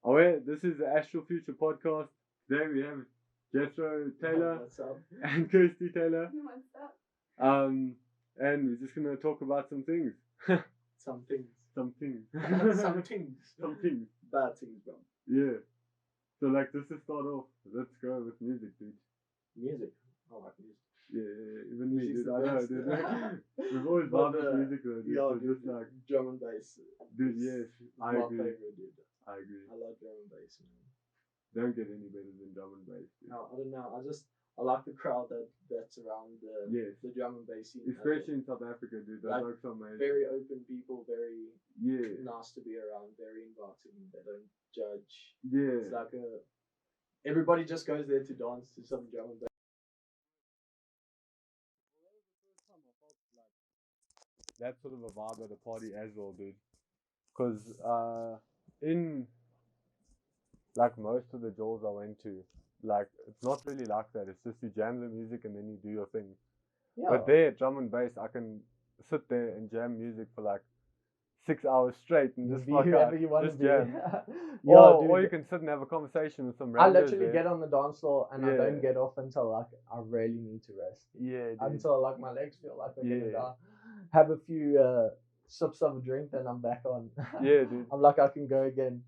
Oh, wait, this is the Astral Future podcast. Today we have Jethro Taylor What's up? and Kirsty Taylor. What's up? And we're just gonna talk about some things. Some things. Some things. Some things. Some things. Bad things, bro. Yeah. So like just to start off, let's go with music, dude. Music. I like music. Yeah, even me, Music's dude. the I know, best. dude. We've always But, loved with music, though, dude. Yeah, So dude. just like, Drum and bass. dude, is- yes, is I my agree. favorite, dude. I agree. I love drum and bass, man. Don't get any better than drum and bass, dude. No, I don't know. I like the crowd that's around Yes. the drum and bass scene. Especially in South Africa, dude. Those Like, folks are amazing. Very open people, very Yeah. nice to be around, very inviting. They don't judge. Yeah. It's like everybody just goes there to dance to some drum and bass. That's sort of a vibe at a party as well, dude. Because in like most of the jaws I went to, like it's not really like that. It's just you jam the music and then you do your thing. Yeah. But there at drum and bass, I can sit there and jam music for like 6 hours straight and just be fuck whoever out, you want just to be. jam. Yeah, or dude. you can sit and have a conversation with some I randos literally there. get on the dance floor and I Yeah. don't get off until like I really need to rest. Yeah, dude. Until like my legs feel like they're gonna Yeah. die. Have a few sips of a drink, then I'm back on. Yeah, dude. I'm like I can go again.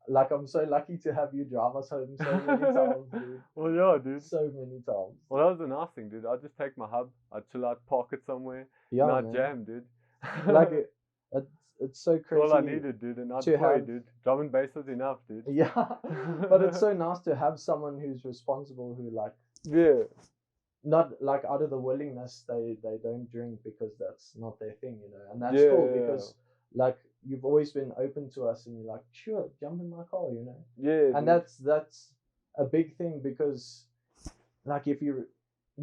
Like I'm so lucky to have you drive us home so many times, dude. Well, yeah, dude. So many times. Well, that was the nice thing, dude. I'd just take my hub, I'd chill out, park it somewhere, Yeah, and I'd man. jam, dude. Like it's so That's crazy. all I needed, dude, and I'd to play, have- dude. Drum and bass was enough, dude. Yeah, but it's so nice to have someone who's responsible, who like Yeah, not like out of the willingness they don't drink because that's not their thing, you know, and that's Yeah, cool yeah. because like you've always been open to us and you're like, sure, jump in my car, you know. yeah, And dude. that's a big thing because like if you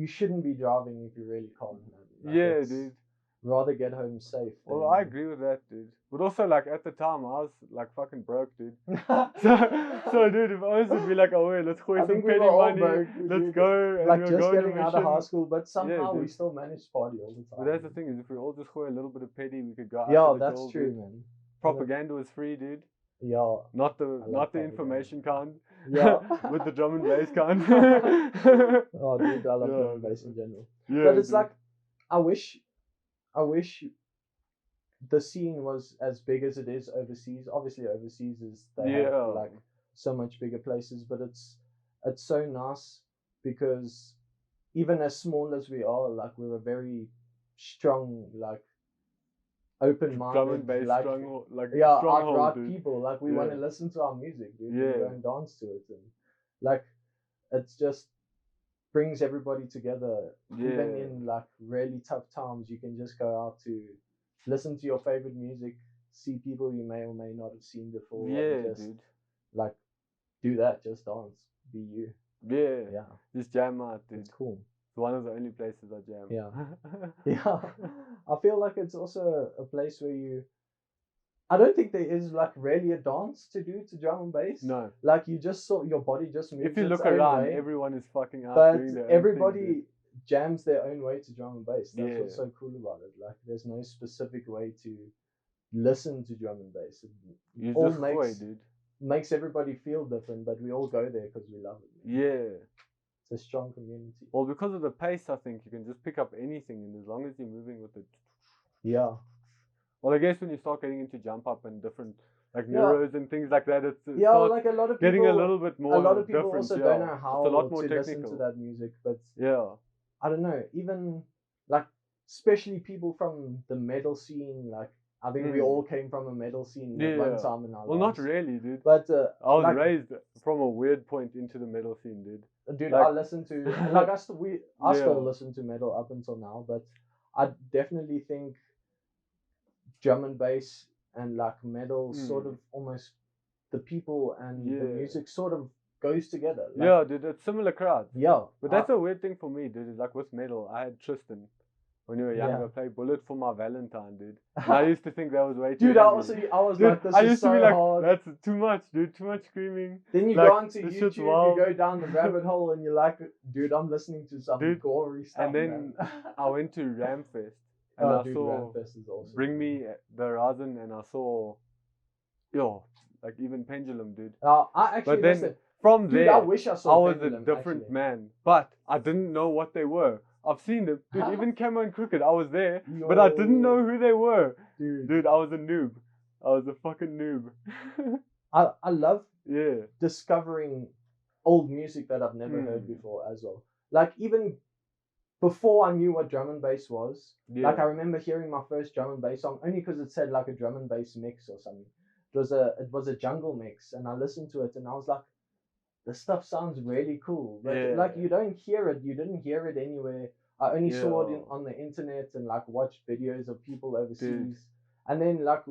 shouldn't be driving if you really can't, man. Like, Yeah, it's dude. rather get home safe Well, than- I agree with that, dude. But also, like, at the time, I was, like, fucking broke, dude. So, dude, if I was to be like, oh, wait, let's I quit some think we petty were all money, broke, let's dude. go, and like we'll just go on a getting out of high mission. school, but somehow we dude. still managed to party all the time. But that's the thing, is if we all just quit a little bit of petty, we could go out Yeah, to the that's jail, true, dude. man. Propaganda was free, dude. Yeah. Not the love propaganda. information kind. Yeah. With the drum and bass kind. Oh, dude, I love Yeah, drum and bass in general. Yeah, But it's dude. like, I wish the scene was as big as it is overseas. Obviously, overseas is they Yeah. have like so much bigger places, but it's so nice because even as small as we are, like we're a very strong, like open-minded, drum and bass like strong, like yeah, stronghold, outright dude. people. Like we Yeah. want to listen to our music, dude. Yeah. We go and dance to it, and like it's just brings everybody together. Even Yeah. in like really tough times, you can just go out to listen to your favorite music, see people you may or may not have seen before. Yeah, and just dude. like do that, just dance, be you. Yeah. Yeah, Just jam out, dude. it's cool. It's one of the only places I jam. Yeah. Yeah, I feel like it's also a place where you. I don't think there is like really a dance to do to drum and bass. No. Like you just saw your body just moves. If you its look own around, way, everyone is fucking out but doing their own everybody thing, jams their own way to drum and bass. That's Yeah. what's so cool about it. Like there's no specific way to listen to drum and bass. It dude. You all just go, makes dude. everybody feel different, but we all go there because we love it. Man. Yeah. It's a strong community. Well, because of the pace, I think you can just pick up anything, and as long as you're moving with it. Yeah. Well, I guess when you start getting into jump up and different like Yeah. neuros and things like that, it Yeah, starts like a lot of people. getting a little bit more a lot of people different, also yeah. don't know how it's a lot more to technical. listen to that music, but Yeah. I don't know. Even like, especially people from the metal scene, like I think we Mm. all came from a metal scene at one Yeah. time in our Well, not lives. really, dude. But I was like, raised from a weird point into the metal scene, dude. dude, like- I listen to like I still Yeah. listen to metal up until now, but I definitely think drum and bass and like metal sort Mm. of almost the people and the Yeah. music sort of goes together. Like, Yeah, dude, it's similar crowds. yeah. But that's a weird thing for me, dude. Is like with metal, I had Tristan when you were younger. Yeah. Play Bullet for my Valentine, dude. And I used to think that was way too. Dude, I heavy. was Dude, like, this I is used so to be like, hard. that's too much, dude. Too much screaming. Then you like, go onto this YouTube, shit's you wild. go down the rabbit hole, and you're like, dude, I'm listening to some Dude, gory stuff. and then man. I went to Ramfest and Oh, I dude, saw Rampfest is awesome. Bring Me the Horizon, and I saw Yo, like even Pendulum, dude. I actually But then listen. from Dude, there, I wish I I saw was a Pendulum, different actually. man. But I didn't know what they were. I've seen them, dude. Even Camo and Crooked, I was there, but I didn't know who they were. Dude, I was a noob. I was a fucking noob. I love Yeah. discovering old music that I've never heard Hmm. before as well. Like even before I knew what drum and bass was, Yeah. like I remember hearing my first drum and bass song only because it said like a drum and bass mix or something. It was a jungle mix, and I listened to it and I was like, this stuff sounds really cool. But Yeah. like you don't hear it, you didn't hear it anywhere. I only saw it Yeah. on the internet and like watched videos of people overseas. Dude. And then like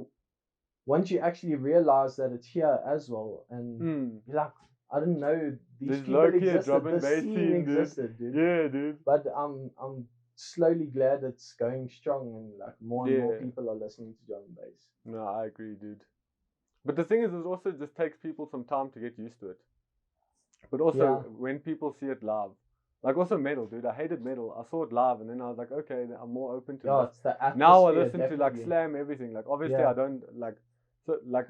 once you actually realize that it's here as well, and you're like, I didn't know these There's people low-key a existed. drum and The bass scene scene, dude. existed, dude. Yeah, dude. But I'm slowly glad it's going strong and like more and more Yeah. people are listening to drum and bass. No, I agree, dude. But the thing is, it also just takes people some time to get used to it. But also, Yeah. when people see it live, like also metal, dude. I hated metal. I saw it live, and then I was like, okay, I'm more open to Yeah, this. it's the atmosphere. Now I listen to like definitely. slam everything. Like obviously Yeah. I don't like, so like,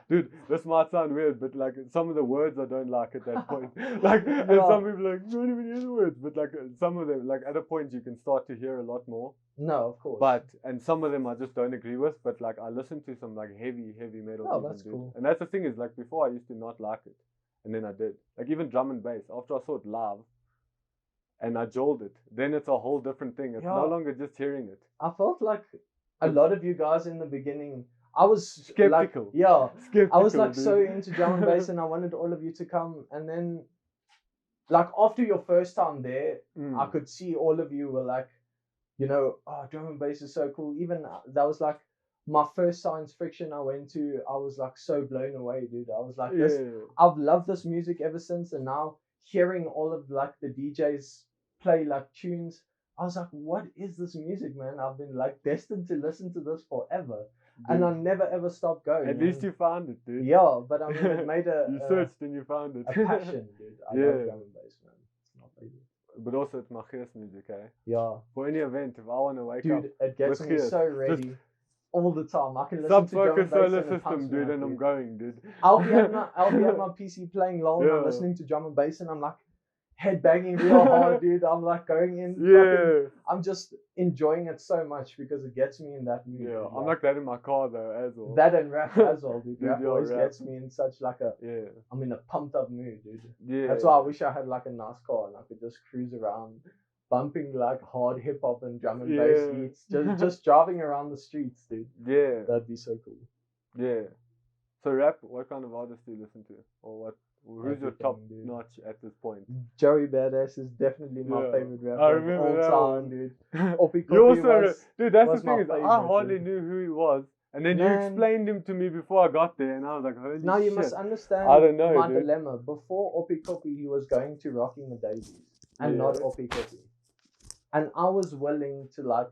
dude, this might sound weird, but like some of the words I don't like at that point. Like, and Yeah. some people are like don't even hear the words, but like some of them, like at a point you can start to hear a lot more. No, of course. But and some of them I just don't agree with. But like I listen to some like heavy metal. Oh, even, that's dude. cool. And that's the thing is like before I used to not like it, and then I did. Like even drum and bass. After I saw it live, and I jolled it, then it's a whole different thing. It's no Yeah. longer just hearing it. I felt like a lot of you guys in the beginning, I was Skeptical. Like, yeah, Skeptical, I was like dude. so into drum and bass, and I wanted all of you to come. And then, like after your first time there, I could see all of you were like, you know, oh, drum and bass is so cool. Even that was like my first science fiction I went to. I was like so blown away, dude. I was like, this. I've loved this music ever since, and now hearing all of like the DJs play like tunes, I was like, what is this music, man? I've been like destined to listen to this forever. Dude. And I never ever stopped going. At least you found it, dude. Yeah, but I mean, it made you searched and you found it. a passion, dude. I love drum and bass, man. It's my favorite. But also it's my geest music, eh? Yeah. For any event, if I want to wake up, dude, it gets me so ready all the time. I can listen to drum Subfocus and bass solar and it system, pumps me dude, up, and I'm going, dude. I'll be at my PC playing LOL and I'm listening to drum and bass and I'm like headbanging real hard, dude. I'm like going in. Yeah. I'm just enjoying it so much because it gets me in that mood. Yeah, dude, I'm like that in my car though as well. That and rap as well, dude. Rap Dude, always rap. gets me in such like a. Yeah. I'm in a pumped up mood, dude. Yeah. That's why I wish I had like a nice car and I could just cruise around, bumping like hard hip hop and drum and bass beats, just driving around the streets, dude. Yeah. That'd be so cool. Yeah. So rap, what kind of artists do you listen to, or what? Who's your top notch at this point? Joey Badass is definitely my favorite rapper I remember of all time, dude. Oppie You Koppie also, dude, that's the was my thing is, I favorite, hardly dude. knew who he was, and then you Man. explained him to me before I got there, and I was like, holy Now you shit. must understand I don't know, my dude. dilemma. Before Oppie Koppie, he was going to Rocking the Daisies and not Oppie Koppie. And I was willing to like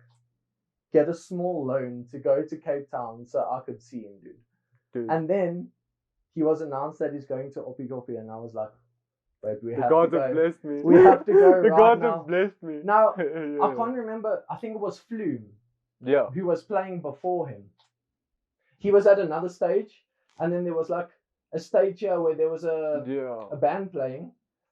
get a small loan to go to Cape Town so I could see him, dude. And then he was announced that he's going to Oppie Koppie, and I was like, wait, we have to go. The gods have blessed me. We have to go The right gods now. have blessed me. Now, I can't remember. I think it was Flume. Yeah. Who was playing before him. He was at another stage, and then there was like a stage here where there was a band playing,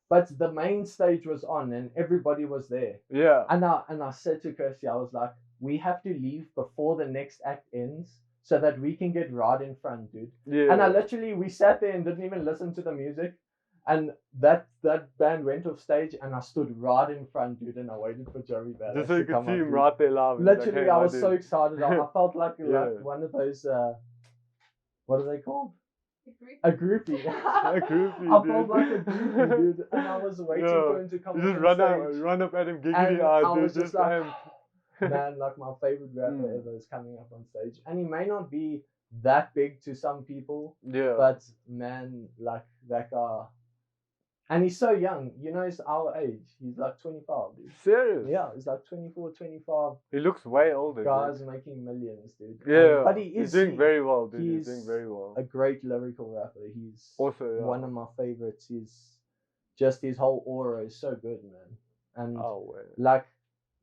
but the main stage was on and everybody was there. Yeah. And I said to Kirsty, I was like, we have to leave before the next act ends so that we can get right in front, dude. Yeah. And we sat there and didn't even listen to the music. And that band went off stage and I stood right in front, dude, and I waited for Joey Badass. Just so you to could come see up, him dude. right there live. Literally, like, hey, I was so excited. I felt like one of those, what are they called? A groupie. A groupie, I felt like a groupie, dude. And I was waiting for him to come you up just on stage. run up at him, giggity And eyes, I dude. was just like, man, like my favorite rapper ever is coming up on stage. And he may not be that big to some people. Yeah. But man, like that guy. And he's so young, you know, he's our age. He's like 25, dude. Serious? Yeah, he's like 24, 25. He looks way older. Guys dude. Making millions, dude. Yeah, but he's doing very well, dude. He's doing very well. A great lyrical rapper. He's also one of my favorites. His whole aura is so good, man. And like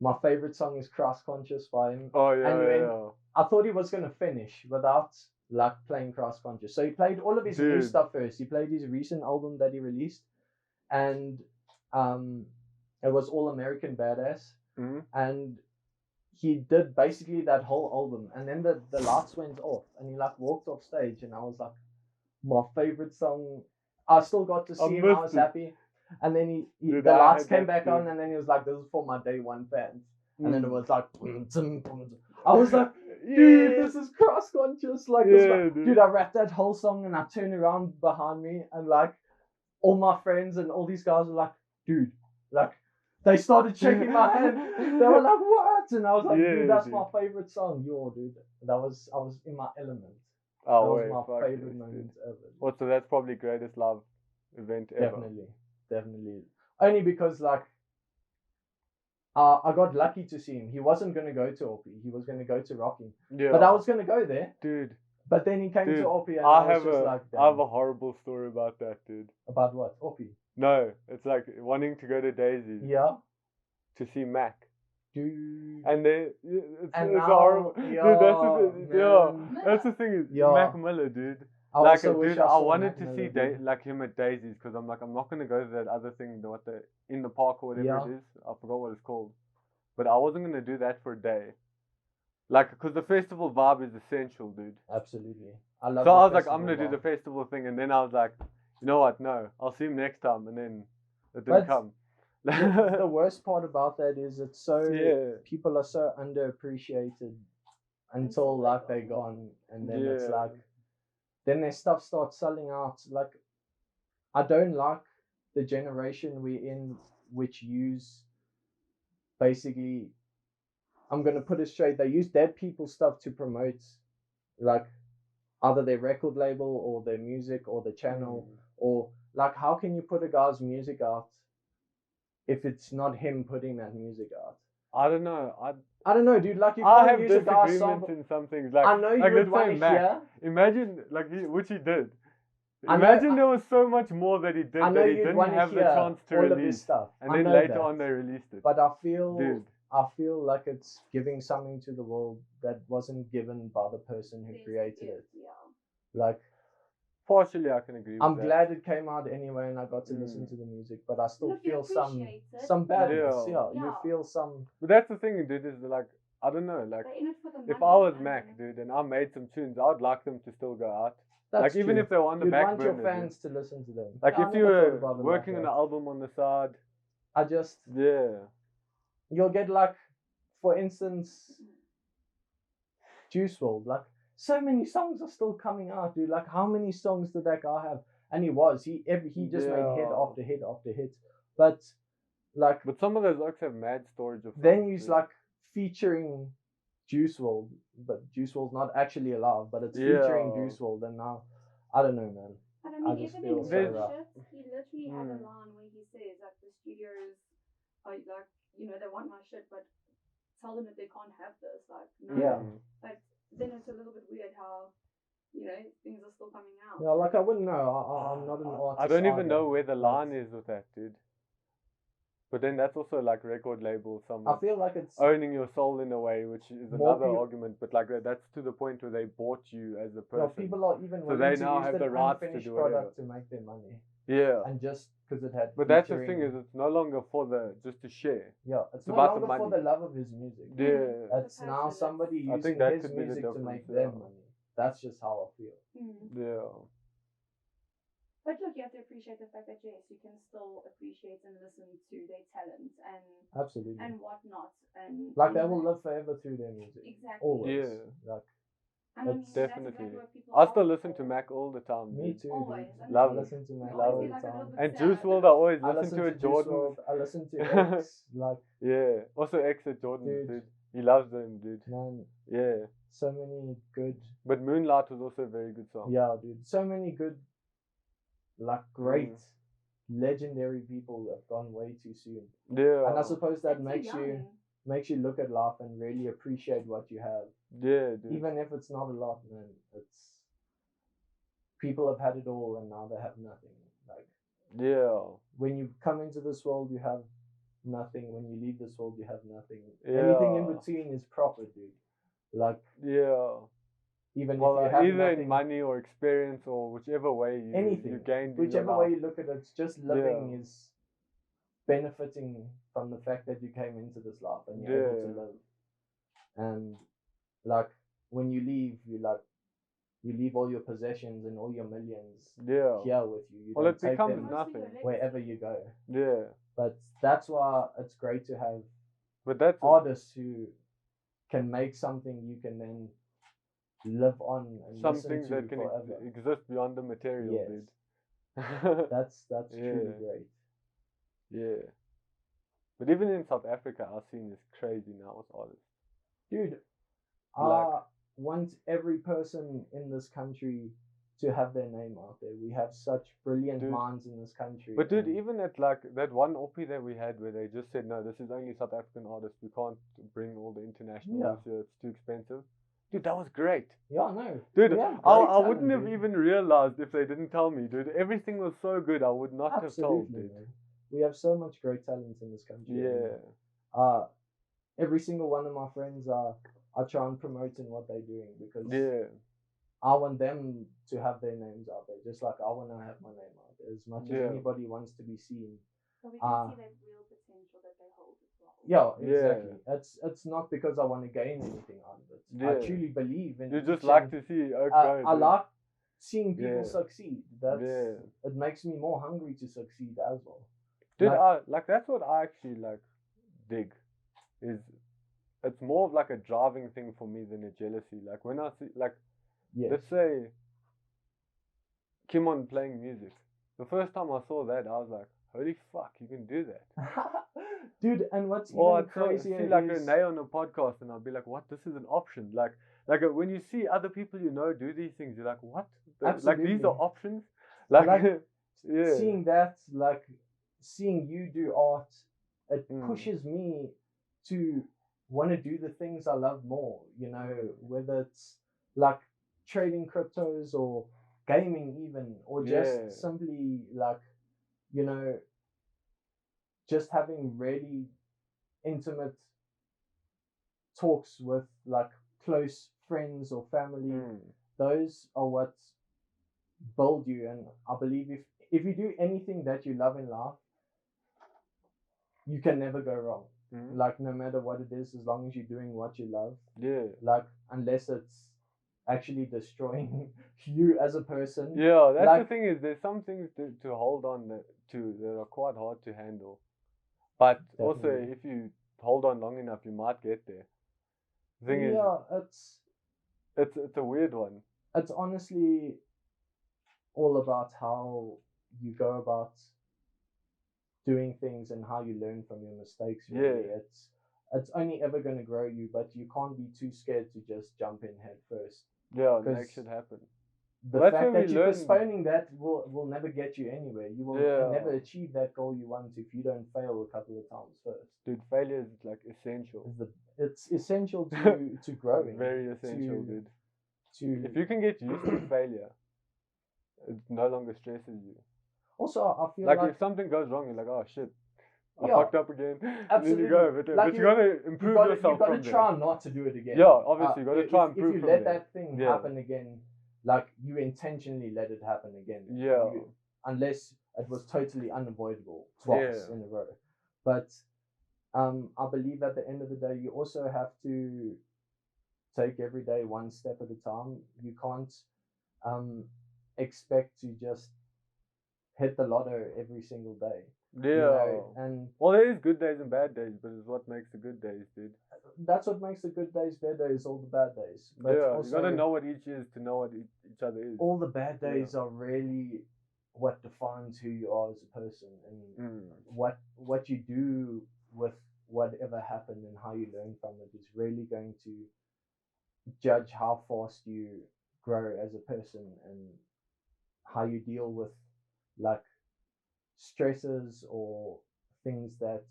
my favorite song is Cross Conscious by him. Oh yeah, and I thought he was gonna finish without like playing cross conscious. So he played all of his new Dude. stuff first. He played his recent album that he released, and it was All American Badass, and he did basically that whole album, and then the lights went off, and he like walked off stage, and I was like, my favorite song. I still got to see him. I was happy, and then Dude, the I lights had came that back on, too. and then he was like, "This is for my day one fans," and then it was like, I was like, dude, this is cross conscious. Like, Yeah, dude, I rapped that whole song, and I turned around behind me, and like, all my friends and all these guys were like, dude, like, they started shaking my hand. They were like, what? And I was like, dude, that's my favorite song. Dude, I was in my element. Oh, that was my favorite moment ever. Well, so that's probably greatest live event ever. Definitely. Only because like, I got lucky to see him. He wasn't going to go to Orpy. He was going to go to Rocking. Yeah. But I was going to go there. Dude. But then he came to Orpy, and I was just like, I have a horrible story about that, dude. About what? Orpy? No, it's like wanting to go to Daisy's. Yeah. To see Mac. Dude. And it's now, horrible. Dude, that's the thing is Mac Miller, dude. I wanted to see like him at Daisy's, because I'm like, I'm not gonna go to that other thing, in the park or whatever it is. I forgot what it's called, but I wasn't gonna do that for a day, like, because the festival vibe is essential, dude. Absolutely, I love. So I was like, I'm gonna do the festival thing, and then I was like, you know what? No, I'll see him next time, and then it didn't come. The worst part about that is it's so people are so underappreciated until like they're gone, and then it's like. Then their stuff starts selling out. Like, I don't like the generation we're in, which use basically, I'm going to put it straight, they use dead people stuff to promote, like, either their record label or their music or the channel, or, like, how can you put a guy's music out if it's not him putting that music out? I don't know. I don't know, dude. Like, you I can't have use a guy's song. in some things. Like, I know you would want to hear. Imagine, like, which he did. Imagine there was so much more that he did that he didn't have the chance to release. All of his stuff. And then later on they released it. But I feel like it's giving something to the world that wasn't given by the person who created it. Yeah. Like, partially I can agree with I'm glad it came out anyway, and I got to listen to the music, but I still feel some badness. Yeah, you feel some. But that's the thing, dude, is like, I don't know, like, if I was Mac, dude, and I made some tunes, I would like them to still go out. That's like, even if they were on the back burner. You want your fans to listen to them. Like, if you were working on an album on the side. You'll get, like, for instance, Juice WRLD, like, so many songs are still coming out, dude. Like, how many songs did that guy have? And he just made hit after hit after hit. But some of those acts have mad storage of. Then he's like featuring Juice WRLD, but Juice WRLD's not actually alive, but it's featuring Juice WRLD, and now I don't know, man. I just feel so rough. He literally had a line where he says, like, the studios are like, they want my shit, but tell them that they can't have this. Like, no. Yeah. Like, then it's a little bit weird how, things are still coming out. Yeah, like, I wouldn't know. I'm not an artist. I don't even know where the line is with that, dude. But then that's also like record label, I feel like it's owning your soul in a way, which is another argument. But like that's to the point where they bought you as a person. Yeah, people are even so they now have the rights to do whatever to make their money. Yeah. And just because it had. But that's the thing, is it's no longer for just to share. Yeah, it's no longer for the love of his music. Yeah. It's now somebody using his music to make their money. That's just how I feel. Yeah. But look, you have to appreciate the fact that yes, you can still appreciate and listen to their talent and absolutely and whatnot, and like they will live forever through their music. Exactly. Always. Yeah. Like. And definitely. I still listen to Mac all the time. Me too. Always. Love listening to Mac all the time. And Juice WRLD, I always listen to Jordan. I listen to X, like. Yeah. Also X at Jordan, dude. He loves them, dude. Man. Yeah. So many good. But Moonlight was also a very good song. Yeah, dude. So many good. Like great, legendary people have gone way too soon. Yeah. And I suppose that makes you look at life and really appreciate what you have. Yeah, dude. Even if it's not a lot, man. It's people have had it all and now they have nothing. Like when you come into this world, you have nothing. When you leave this world, you have nothing. Anything in between is profit, dude. Like even Well, if you have either nothing, in money or experience or whichever way you anything, gained in your whichever way life. you look at it, it's just living Yeah. is benefiting from the fact that you came into this life and you're able to Yeah. live. And like when you leave, you leave all your possessions and all your millions Yeah. here with you. You Well, don't it take becomes them nothing. wherever you go. Yeah. But that's why it's great to have But that's artists who can make something you can then live on and something listen to that can forever. exist beyond the material, Yes. dude. That's Yeah. truly great. Yeah. But even in South Africa, our scene is crazy now with artists. Dude, Like- I want every person in this country to have their name out there. We have such brilliant Dude. minds in this country. But dude, and even at like that one OP that we had where they just said, no, this is only South African artists. We can't bring all the international Yeah. ones here. It's too expensive. Dude, that was great. yeah, no. Dude, we have I great wouldn't talent, have dude. even realized if they didn't tell me, dude. Everything was so good. I would not have told, Absolutely, dude. man. We have so much great talent in this country. Yeah. And, every single one of my friends I try and promote in what they're doing because Yeah. I want them to have their names out there, just like I want to have my name out there. As much Yeah. as anybody wants to be seen. So we can see that real potential that they hold as well. Yeah, Yeah. exactly. It's not because I want to gain anything out of it. I Yeah. truly believe in You each just like and- to see, okay. I dude. like seeing people Yeah. succeed. That's Yeah. it makes me more hungry to succeed as well. Dude, Like- that's what I actually like dig. Is it's more of like a driving thing for me than a jealousy. Like when I see like Yes. let's say Kimon playing music. The first time I saw that I was like, holy fuck, you can do that. Dude, and what's Or even I'd crazier see like is Renee on a podcast and I'll be like, what? This is an option. Like when you see other people you know do these things, you're like, what? Like these Absolutely. are options. Like, Like, yeah. seeing that, like seeing you do art, it Mm. pushes me to want to do the things I love more. You know, whether it's like trading cryptos or gaming, even, or just Yeah. simply like, you know, just having really intimate talks with like close friends or family. Mm. Those are what build you. And I believe if you do anything that you love in life, you can never go wrong. Mm. Like no matter what it is, as long as you're doing what you love, Yeah. like unless it's actually destroying you as a person. Yeah, that's Like- the thing is there's some things to hold on to that are quite hard to handle. But also Definitely. if you hold on long enough you might get there. The thing is Yeah, it's a weird one. it's honestly all about how you go about doing things and how you learn from your mistakes. Really. Yeah. It's only ever going to grow you, but you can't be too scared to just jump in head first. Yeah, and 'Cause make shit happen. The Well, that's fact where that we you're learn- postponing that will never get you anywhere. You will Yeah. never achieve that goal you want if you don't fail a couple of times first. Dude, failure is like essential. It's essential to growing. Very essential, to- dude. To If you can get used to failure, it no longer stresses you. also, I feel Like, like if something goes wrong, you're like, oh shit, I Yeah, fucked up again. And then absolutely. you go, but Like you you- gotta you improve gotta yourself you gotta from try there. not to do it again. Yeah, obviously, you gotta try and improve if you from let there. that thing Yeah. happen again, like you intentionally let it happen again. Yeah. Unless it was totally unavoidable twice Yeah. in a row. But I believe at the end of the day, you also have to take every day one step at a time. You can't expect to just hit the lotto every single day. Yeah. You know? And Well, there is good days and bad days, but it's what makes the good days, dude. that's what makes the good days, bad days, all the bad days. But Yeah, also, you gotta know what each is to know what each other is. all the bad Yeah. days are really what defines who you are as a person, and what you do with whatever happened and how you learn from it is really going to judge how fast you grow as a person and how you deal with like stresses or things that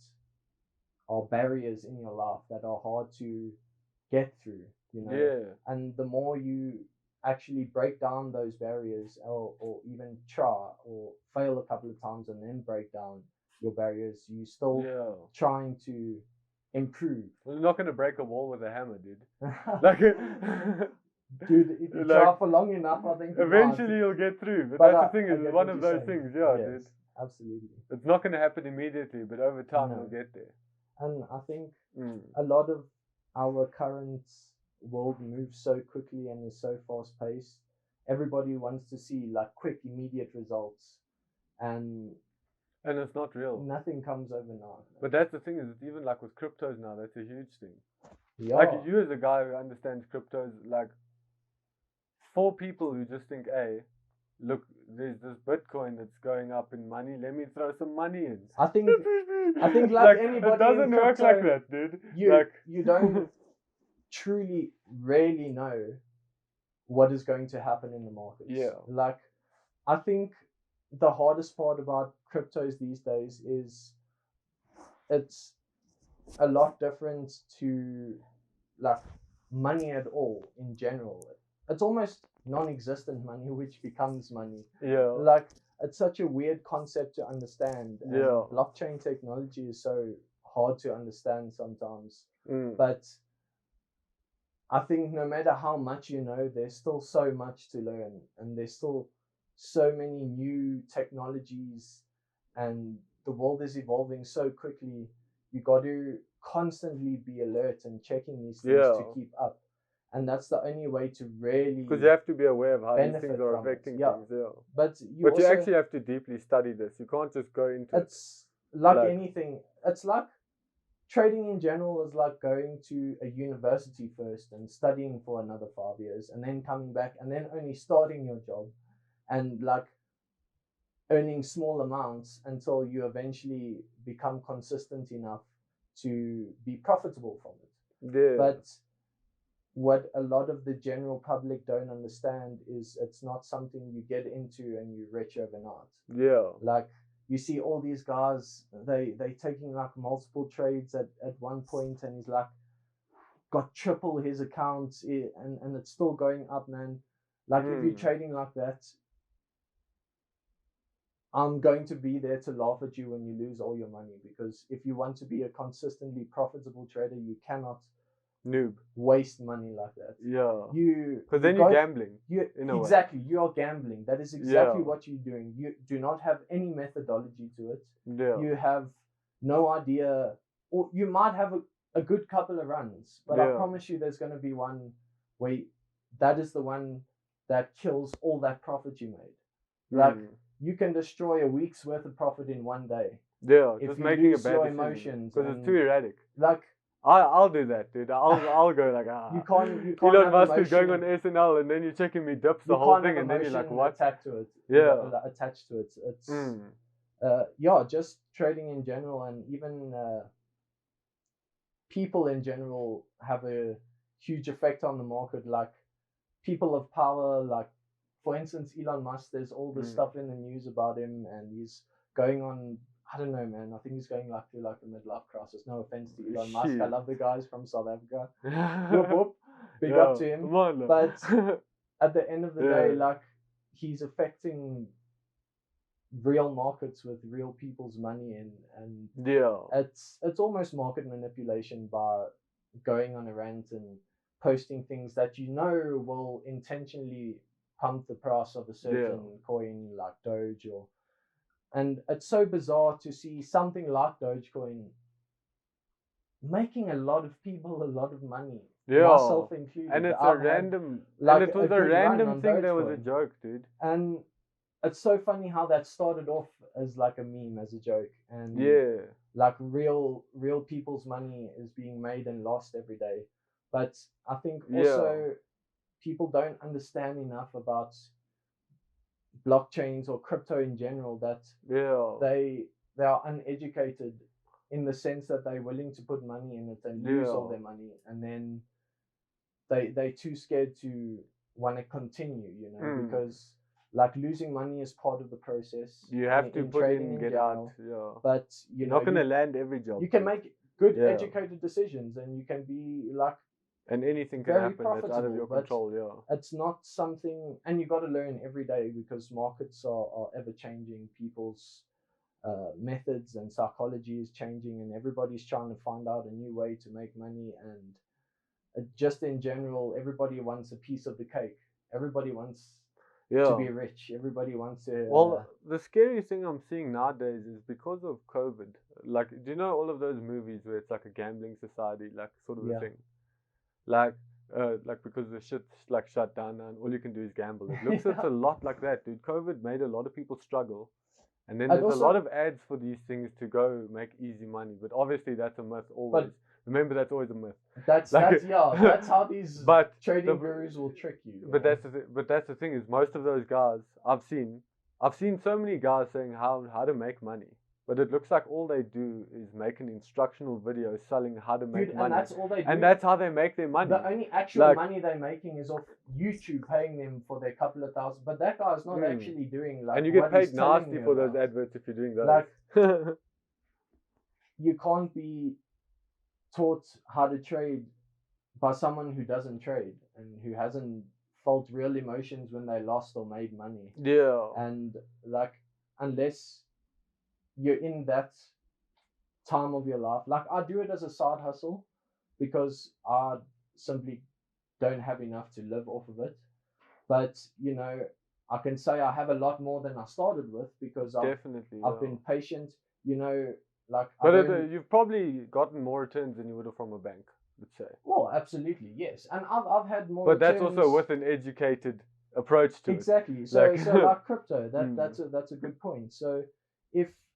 are barriers in your life that are hard to get through, you know. Yeah. And the more you actually break down those barriers, or even try or fail a couple of times and then break down your barriers, you still Yeah. trying to improve. Well, you're not gonna break a wall with a hammer, dude. Like, Dude, if you try for long enough, I think you eventually might. you'll get through. But, But that's the thing, I is get one what of you're those saying. things, yeah, Yes, dude. absolutely. It's not going to happen immediately, but over time No. we'll get there. And I think a lot of our current world moves so quickly and is so fast paced. Everybody wants to see like quick, immediate results, and it's not real. nothing comes overnight. But that's the thing, is it's even like with cryptos now, that's a huge thing. Yeah. Like you as a guy who understands cryptos, like for people who just think, hey, look, there's this Bitcoin that's going up in money, let me throw some money in. I think like anybody it doesn't in work crypto, like that, dude. You don't truly really know what is going to happen in the markets. Yeah. Like I think the hardest part about cryptos these days is it's a lot different to like money at all in general. It's almost non-existent money which becomes money. Yeah. Like it's such a weird concept to understand. And Yeah. blockchain technology is so hard to understand sometimes. Mm. But I think no matter how much you know, there's still so much to learn, and there's still so many new technologies, and the world is evolving so quickly. You got to constantly be alert and checking these things to keep up, and that's the only way to really. Because you have to be aware of how these benefit things are from it. affecting Yeah. things. Yeah. But you you also, actually have to deeply study this. You can't just go into it. it's like anything. It's like trading in general is like going to a university first and studying for another 5 years, and then coming back and then only starting your job and like earning small amounts until you eventually become consistent enough to be profitable from it. Yeah. But what a lot of the general public don't understand is it's not something you get into and you rich overnight. Yeah. Like you see all these guys, they taking like multiple trades at one point, and he's like got triple his accounts, and it's still going up, man. Like if you're trading like that, I'm going to be there to laugh at you when you lose all your money, because if you want to be a consistently profitable trader, you cannot waste money like that. Yeah. Because then you're gambling. Exactly. You are gambling. That is exactly what you're doing. You do not have any methodology to it. Yeah. You have no idea, or you might have a good couple of runs, but I promise you there's going to be one where that is the one that kills all that profit you made. Like you can destroy a week's worth of profit in one day. Yeah, if just you making lose a bad your decision. emotions, because it's too erratic. Like I'll do that, dude. I'll go like you can't Elon Musk is going on SNL, and then you're checking me dips the whole thing, and then you're like, what? Attached to it. Yeah. Attached to it. It's just trading in general, and even people in general have a huge effect on the market. Like people of power, like for instance Elon Musk, there's all this stuff in the news about him, and he's going on, I don't know, man, I think he's going like through like a midlife crisis. No offense to Elon Musk, I love the guys from South Africa. Whoop whoop, big up to him. But at the end of the day, like he's affecting real markets with real people's money, and it's almost market manipulation by going on a rant and posting things that you know will intentionally pump the price of a certain coin like Doge, and it's so bizarre to see something like Dogecoin making a lot of people a lot of money, myself included. And it's a random, and it was a random thing that was a joke, dude. And it's so funny how that started off as like a meme, as a joke, and like real people's money is being made and lost every day. But I think also people don't understand enough about blockchains or crypto in general, that they are uneducated in the sense that they're willing to put money in it and lose all their money, and then they're too scared to want to continue, because like losing money is part of the process. You have to put in, get out. But you're not going to land every job. You can make good educated decisions, and you can be like, and anything can happen that's out of your control. It's not something, and you got to learn every day, because markets are ever changing. People's methods and psychology is changing, and everybody's trying to find out a new way to make money. And just in general, everybody wants a piece of the cake. Everybody wants Yeah. to be rich. Everybody wants to. Well, the scary thing I'm seeing nowadays is because of COVID. Like, do you know all of those movies where it's like a gambling society, like sort of a Yeah. thing? Like because the shit's like shut down and all you can do is gamble. It looks it's a lot like that, dude. COVID made a lot of people struggle. And then And there's also- a lot of ads for these things to go make easy money. But obviously that's a myth always. Remember, that's always a myth. That's like- that's how these But trading the- gurus will trick you. But that's the thing is most of those guys I've seen so many guys saying how to make money, but it looks like all they do is make an instructional video selling how to make Dude, money, and that's all they do. and that's how they make their money. The only actual Like- money they're making is off YouTube paying them for their couple of thousand. But that guy's not actually doing like. And you get what he's paid telling nasty you for those about. adverts if you're doing those. Like- You can't be taught how to trade by someone who doesn't trade and who hasn't felt real emotions when they lost or made money. yeah, And like, unless you're in that time of your life, like I do it as a side hustle because I simply don't have enough to live off of it. But you know, I can say I have a lot more than I started with because definitely. I've yeah. been patient. You know, like But I don't, you've probably gotten more returns than you would have from a bank, let's say. well, absolutely yes, and I've had more. But that's also returns- with an educated approach to exactly. So Like- so like crypto, Mm. that's a good point. So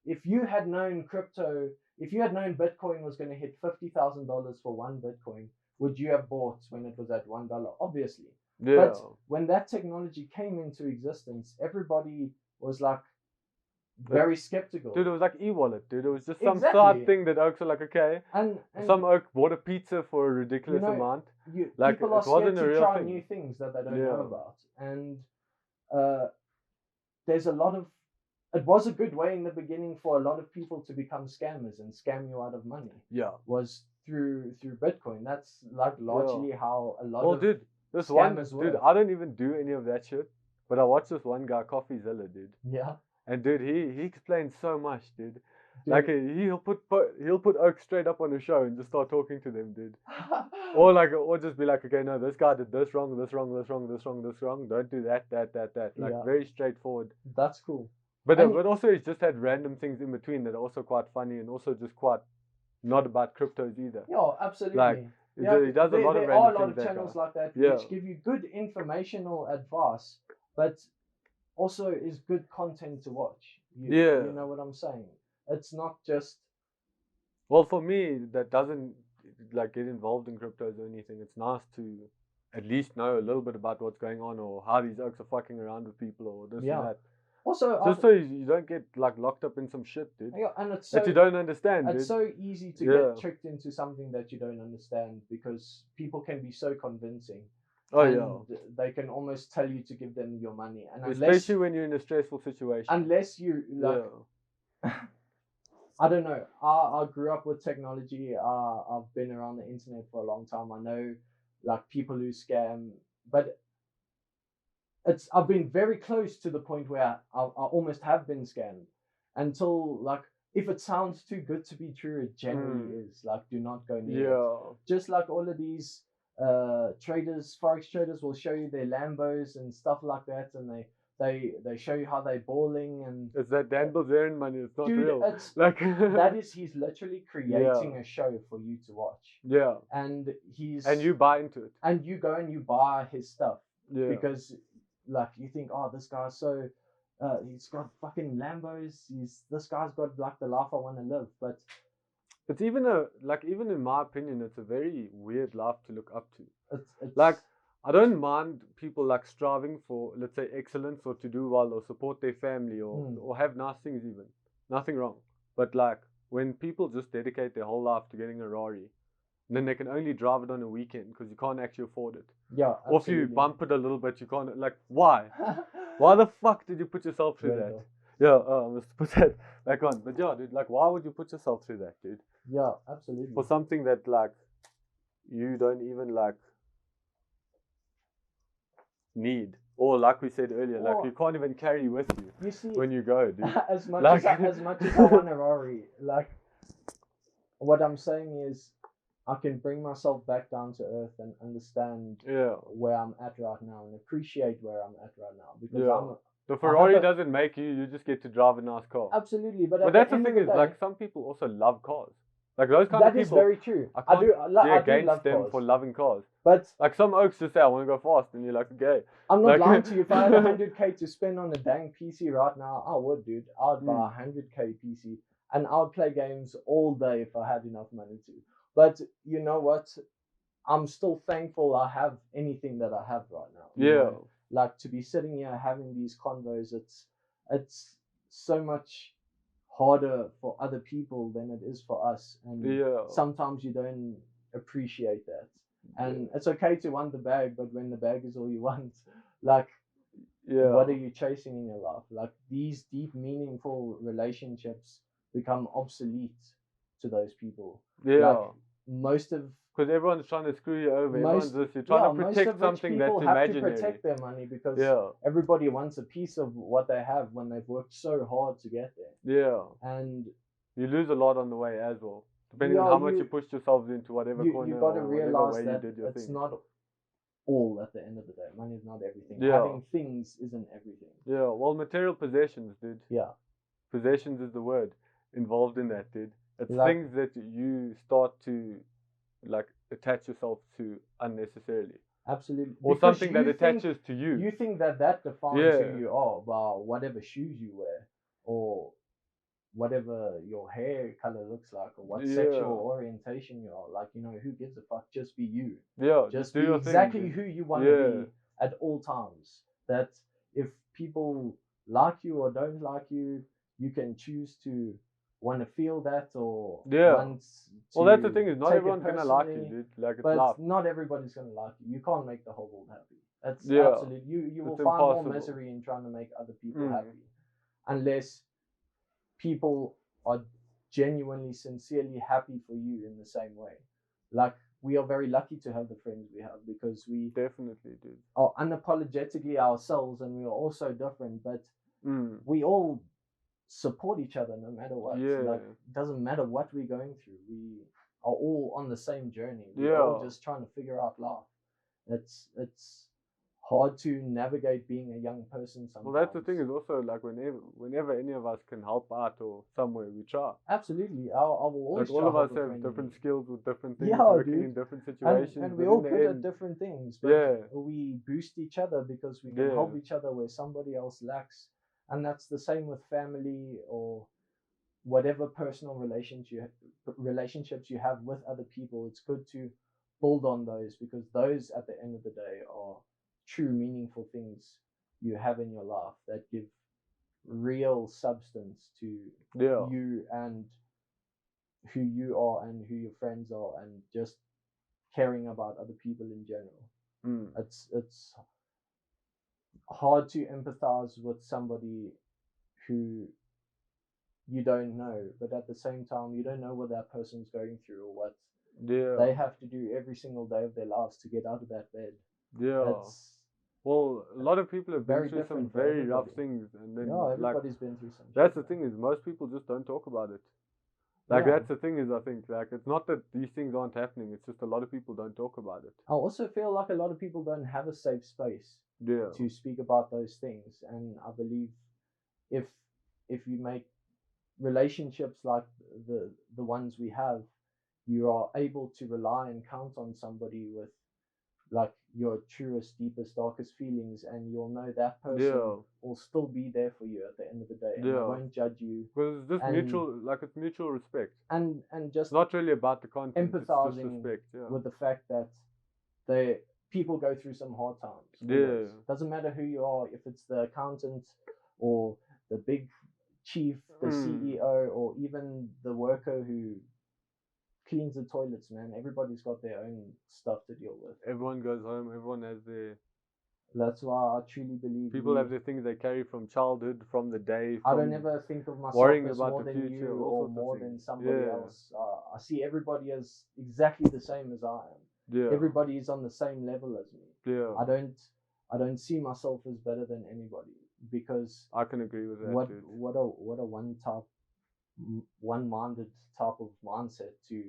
if you had known crypto, if you had known Bitcoin was going to hit $50,000 for one Bitcoin, would you have bought when it was at $1? Obviously. it. Yeah. But when that technology came into existence, everybody was like very skeptical. Dude, it was like e-wallet, dude. It was just some Exactly. side thing that oaks are like, okay. and Some oak bought a pizza for a ridiculous You know, amount. you, like, people it are scared wasn't a to real try thing. new things that they don't Yeah. know about. And there's a lot of, it was a good way in the beginning for a lot of people to become scammers and scam you out of money, Yeah. was through Bitcoin. That's like largely how a lot Well, of dude, this one, scammers dude, work. I don't even do any of that shit. But I watched this one guy, Coffeezilla, dude. yeah. And dude, he explains so much, dude. Dude. Like he'll put oak straight up on a show and just start talking to them, dude. Or just be like, okay, no, this guy did this wrong, this wrong, this wrong, this wrong, this wrong. Don't do that. Like Yeah. very straightforward. That's cool. But And- but also he's just had random things in between that are also quite funny and also just quite not about cryptos either. Yeah, absolutely. Like, He does a lot of there random are a lot things, of that channels guy. like that Yeah. which give you good informational advice, but also is good content to watch. Yeah. You know what I'm saying? It's not just Well, for me, that doesn't like get involved in cryptos or anything. It's nice to at least know a little bit about what's going on or how these oaks are fucking around with people or this Yeah. and that. also Just so you don't get like locked up in some shit, dude. yeah, and it's That so you don't understand, dude. it's so easy to Yeah. get tricked into something that you don't understand because people can be so convincing. Oh and yeah. they can almost tell you to give them your money, and Especially when you're in a stressful situation. unless you like. yeah. I don't know. I grew up with technology. I've been around the internet for a long time. I know like people who scam, but I've been very close to the point where I almost have been scammed until like if it sounds too good to be true, it generally is. Like do not go near it. Yeah. Just like all of these traders, forex traders will show you their Lambos and stuff like that, and they show you how they're balling and It's that Dan Bilzerian money. It's not dude, real. it's Like he's literally creating Yeah. a show for you to watch, yeah. and And you buy into it. and you go and you buy his stuff Yeah. because like you think, oh, this guy's so he's got fucking Lambos, this guy's got like the life I want to live, but It's even even in my opinion, it's a very weird life to look up to. it's Like, I don't mind people like striving for, let's say, excellence or to do well or support their family or have nice things even. Nothing wrong. But like when people just dedicate their whole life to getting a Rari, then they can only drive it on a weekend because you can't actually afford it. yeah, Or if you absolutely. bump it a little bit, you can't. Like, why? Why the fuck did you put yourself through that? Wrld. Yeah, I must put that back on. But yeah, dude, like, why would you put yourself through that, dude? Yeah, absolutely. For something that like you don't even like need, or like we said earlier, like Or- you can't even carry with you You see, when you go, dude. as Like- much as I want a Rari, like what I'm saying is, I can bring myself back down to earth and understand where I'm at right now and appreciate where I'm at right now, because the Ferrari doesn't make you. You just get to drive a nice car. Absolutely, but that's the thing is, like, some people also love cars. Like those kind of people. That is very true. I do against love them cars. for loving cars. But like some oaks just say, I want to go fast, and you're like, okay. I'm not lying to you. If I had 100k to spend on a dang PC right now, I would, dude. I'd buy a 100k PC, and I would play games all day if I had enough money to. But you know what? I'm still thankful I have anything that I have right now. You know? Like, to be sitting here having these convos, it's so much harder for other people than it is for us, and sometimes you don't appreciate that. And it's okay to want the bag, but when the bag is all you want, like, what are you chasing in your life? Like, these deep, meaningful relationships become obsolete to those people. Like, most of, because everyone's trying to screw you over. Everyone's just, you're trying to protect something that's imaginary. People have to protect their money because everybody wants a piece of what they have when they've worked so hard to get there. Yeah. And you lose a lot on the way as well, depending on how much you pushed yourselves into whatever corner. You got to realize that it's not all at the end of the day. Money is not everything. Having things isn't everything. Yeah. Well, material possessions, dude. Yeah. Possessions is the word involved in that, dude. It's things that you start to, like, attach yourself to unnecessarily. Absolutely. Or because something that attaches to you. You think that defines who you are by whatever shoes you wear, or whatever your hair color looks like, or what sexual orientation you are. Like, you know, who gives a fuck? Just be you. Yeah. Just be exactly who you want to be at all times. That if people like you or don't like you, you can choose to want to feel that or want to. Well, that's the thing, is not everyone's gonna like you, dude. Like, it's life. Not everybody's gonna like you. You can't make the whole world happy. That's absolute. You will find more misery in trying to make other people happy, unless people are genuinely, sincerely happy for you in the same way. Like, we are very lucky to have the friends we have, because we definitely do. Are unapologetically ourselves, and we are all so different, but we all support each other no matter what. Like, it doesn't matter what we're going through. We are all on the same journey. We're all just trying to figure out life. It's hard to navigate being a young person sometimes. Well, that's the thing, is also, like, whenever any of us can help out or somewhere, we try. Absolutely. I will always like, all of us have different skills with different things, working in different situations. And we're all good at different things, but we boost each other because we can help each other where somebody else lacks. And that's the same with family or whatever personal relationships you have with other people. It's good to build on those, because those, at the end of the day, are true, meaningful things you have in your life that give real substance to you and who you are and who your friends are, and just caring about other people in general. It's hard to empathize with somebody who you don't know, but at the same time, you don't know what that person's going through or what they have to do every single day of their lives to get out of that bed. Well, a lot of people have been through some very rough things, and then everybody's been through some. That's the thing, is most people just don't talk about it. Like, that's the thing, is, I think, like, it's not that these things aren't happening, it's just a lot of people don't talk about it. I also feel like a lot of people don't have a safe space to speak about those things, and I believe if you make relationships like the ones we have, you are able to rely and count on somebody with, like, your truest, deepest, darkest feelings, and you'll know that person will still be there for you at the end of the day, and they won't judge you. Because it's just mutual, like, it's mutual respect. And just, it's not really about the content, empathizing it's just respect, with the fact that people go through some hard times. Doesn't matter who you are, if it's the accountant or the big chief, the CEO, or even the worker who cleans the toilets, man. Everybody's got their own stuff to deal with. Everyone goes home, everyone has their... That's why I truly believe people have the things they carry from childhood, from the day. I don't ever think of myself as more than you or more than somebody else. I see everybody as exactly the same as I am. Everybody is on the same level as me. I don't see myself as better than anybody, because I can agree with that. What a one-minded type of mindset to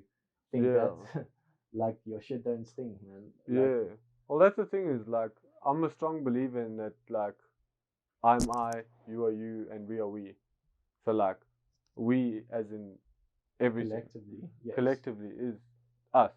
think that like your shit don't stink, man. Yeah. Well, that's the thing is like I'm a strong believer in that like I'm I, you are you, and we are we. So like we as in everything collectively, yes. collectively is us.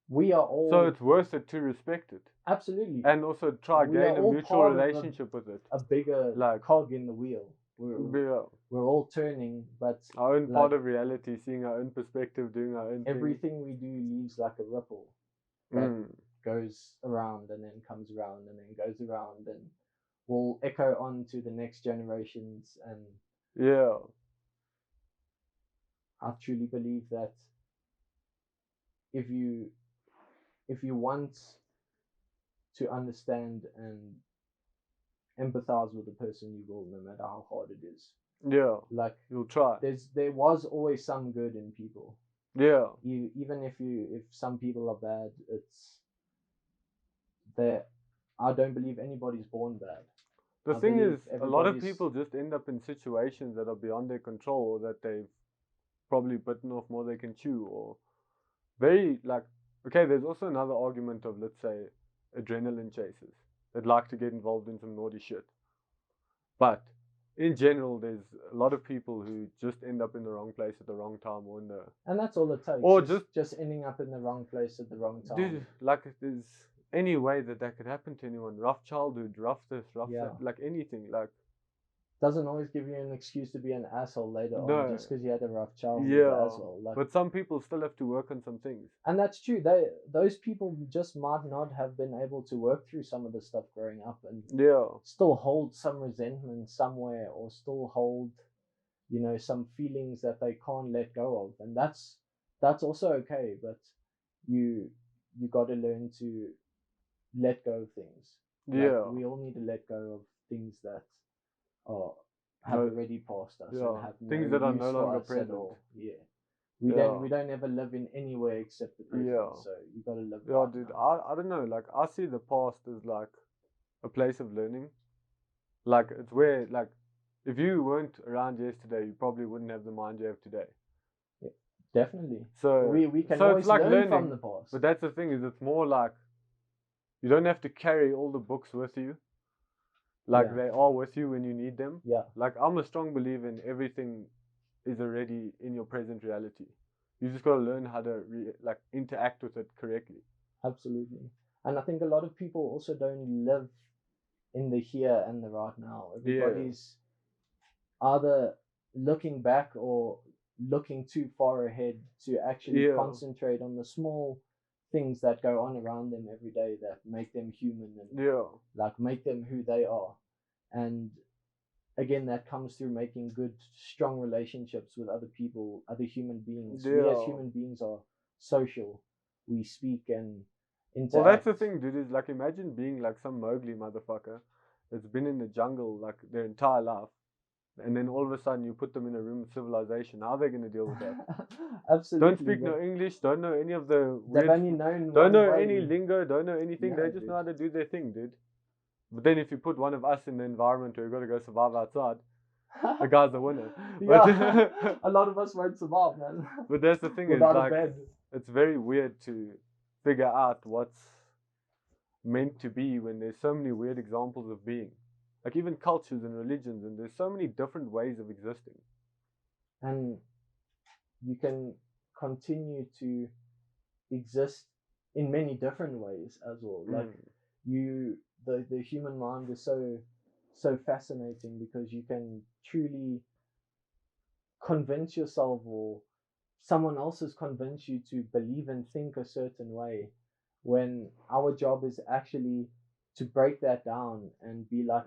We are all. So it's worth it to respect it. Absolutely. And also try We are gain a all mutual part of relationship with it. a bigger Like cog in the wheel. We're all turning, but our own like, part of reality, seeing our own perspective, doing our own everything we do leaves like a ripple that goes around and then comes around and then goes around and will echo on to the next generations. And yeah, I truly believe that if you want to understand and empathize with the person, you will, no matter how hard it is. Yeah, like you'll try. There was always some good in people. Yeah, even if some people are bad, it's there. I don't believe anybody's born bad. The thing is, a lot of people just end up in situations that are beyond their control, or that they've probably bitten off more they can chew, or very like. Okay, there's also another argument of, let's say, adrenaline chasers that like to get involved in some naughty shit. But in general, there's a lot of people who just end up in the wrong place at the wrong time, or in the. And that's all it takes. Or just ending up in the wrong place at the wrong time. Dude, like there's any way that could happen to anyone. Rough childhood, rough this, rough that, like anything. Like doesn't always give you an excuse to be an asshole later on, just because you had a rough childhood as well. Like, but some people still have to work on some things. And that's true. Those people just might not have been able to work through some of the stuff growing up, and still hold some resentment somewhere, or still hold, some feelings that they can't let go of, and that's also okay. But you got to learn to let go of things. Like, we all need to let go of things that have already passed us, and have things that are no longer present. We don't ever live in anywhere except the present. So you gotta live. Yeah, dude. I don't know. Like, I see the past as like a place of learning. Like, it's where, like, if you weren't around yesterday, you probably wouldn't have the mind you have today. Yeah, definitely. So we can always like learn from the past. But that's the thing, is it's more like you don't have to carry all the books with you. Like, they are with you when you need them. Yeah. Like, I'm a strong believer in everything is already in your present reality. You just got to learn how to interact with it correctly. Absolutely. And I think a lot of people also don't live in the here and the right now. Everybody's either looking back or looking too far ahead to actually concentrate on the small things that go on around them every day that make them human and like make them who they are. And again, that comes through making good, strong relationships with other people, other human beings. We as human beings are social. We speak and interact. Well, that's the thing, dude, is like, imagine being like some Mowgli motherfucker that's been in the jungle like their entire life, and then all of a sudden you put them in a room of civilization. How are they going to deal with that? Absolutely. Don't speak no English, don't know any of the weird, they've only known don't know any lingo, don't know anything. They just know how to do their thing, dude. But then if you put one of us in the environment where you've got to go survive outside, the guy's a winner. A lot of us won't survive, man. But that's the thing, without is like, a bed. It's very weird to figure out what's meant to be when there's so many weird examples of being. Like, even cultures and religions, and there's so many different ways of existing. And you can continue to exist in many different ways as well. Like, the human mind is so fascinating, because you can truly convince yourself, or someone else has convinced you to believe and think a certain way, when our job is actually to break that down and be like,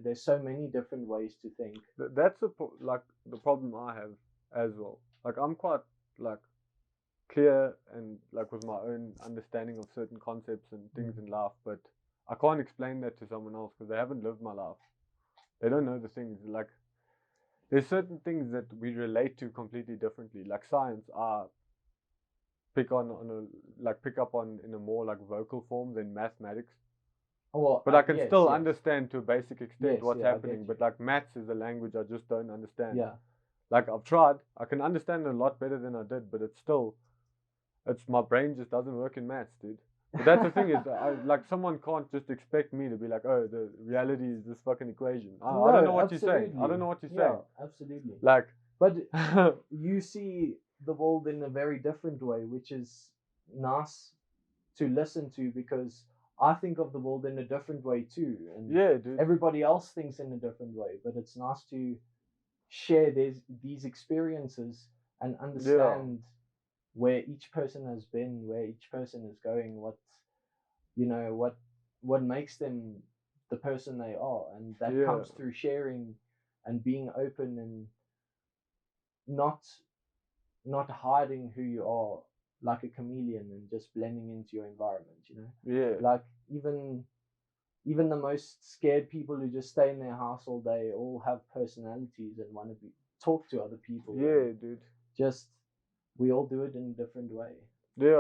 there's so many different ways to think. That's the problem I have as well. Like, I'm quite like clear and like with my own understanding of certain concepts and things in life, but I can't explain that to someone else because they haven't lived my life. They don't know the things. Like, there's certain things that we relate to completely differently. Like science, I pick up on in a more like vocal form than mathematics. But I can still understand to a basic extent what's happening. But like, maths is a language I just don't understand. Yeah. Like, I've tried. I can understand it a lot better than I did, but it's still, It's my brain just doesn't work in maths, dude. But that's the thing is, like someone can't just expect me to be like, oh, the reality is this fucking equation. I don't know what you're saying. I don't know what you're saying. Absolutely. Like, but you see the world in a very different way, which is nice to listen to, because I think of the world in a different way too, and yeah, dude. everybody else thinks in a different way. But it's nice to share these experiences and understand where each person has been, where each person is going, what makes them the person they are, and that comes through sharing and being open and not hiding who you are like a chameleon and just blending into your environment, like even the most scared people who just stay in their house all day all have personalities and want to talk to other people. Dude. Just we all do it in a different way. We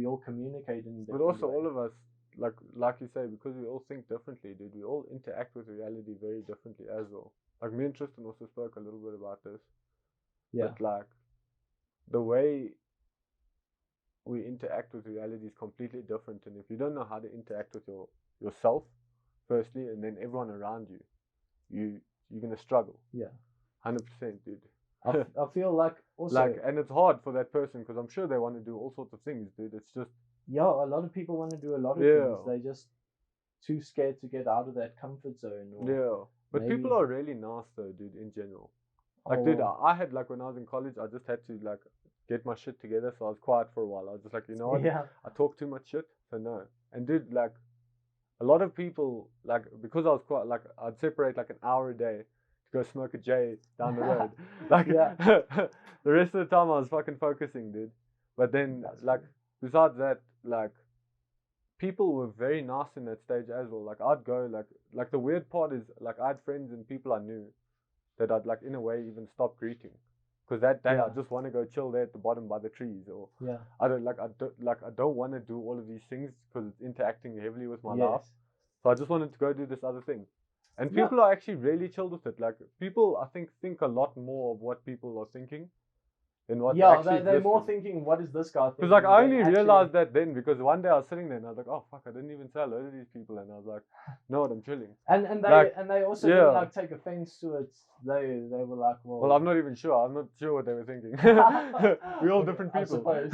all communicate in a different way. But also all of us, like you say, because we all think differently, dude, we all interact with reality very differently as well. Like me and Tristan also spoke a little bit about this. But like the way we interact with reality is completely different, and if you don't know how to interact with yourself firstly, and then everyone around you, you're gonna struggle. 100%, dude. I feel like also and it's hard for that person because I'm sure they want to do all sorts of things, dude. It's just a lot of people want to do a lot of things. They're just too scared to get out of that comfort zone. But people are really nice though, dude. In general, like, dude, I had like when I was in college, I just had to like get my shit together, so I was quiet for a while. I was just like, you know what? I talk too much shit, so no. And dude, like, a lot of people, like, because I was quiet, like, I'd separate like an hour a day to go smoke a J down the road. Like, the rest of the time I was fucking focusing, dude. But then, like, besides that, like, people were very nice in that stage as well. Like, I'd go, like the weird part is, like, I had friends and people I knew that I'd, like, in a way even stop greeting. Because that day I just want to go chill there at the bottom by the trees, or I don't want to do all of these things because it's interacting heavily with my life. So I just wanted to go do this other thing. And people are actually really chilled with it. Like, people, I think a lot more of what people are thinking than what they're more thinking, what is this guy thinking? Because, like, I only realized that then, because one day I was sitting there and I was like, oh fuck, I didn't even say hello to these people, and I was like, no, I'm chilling. And they also didn't like take offense to it. They were like, well, I'm not even sure. I'm not sure what they were thinking. We're all different people. I suppose.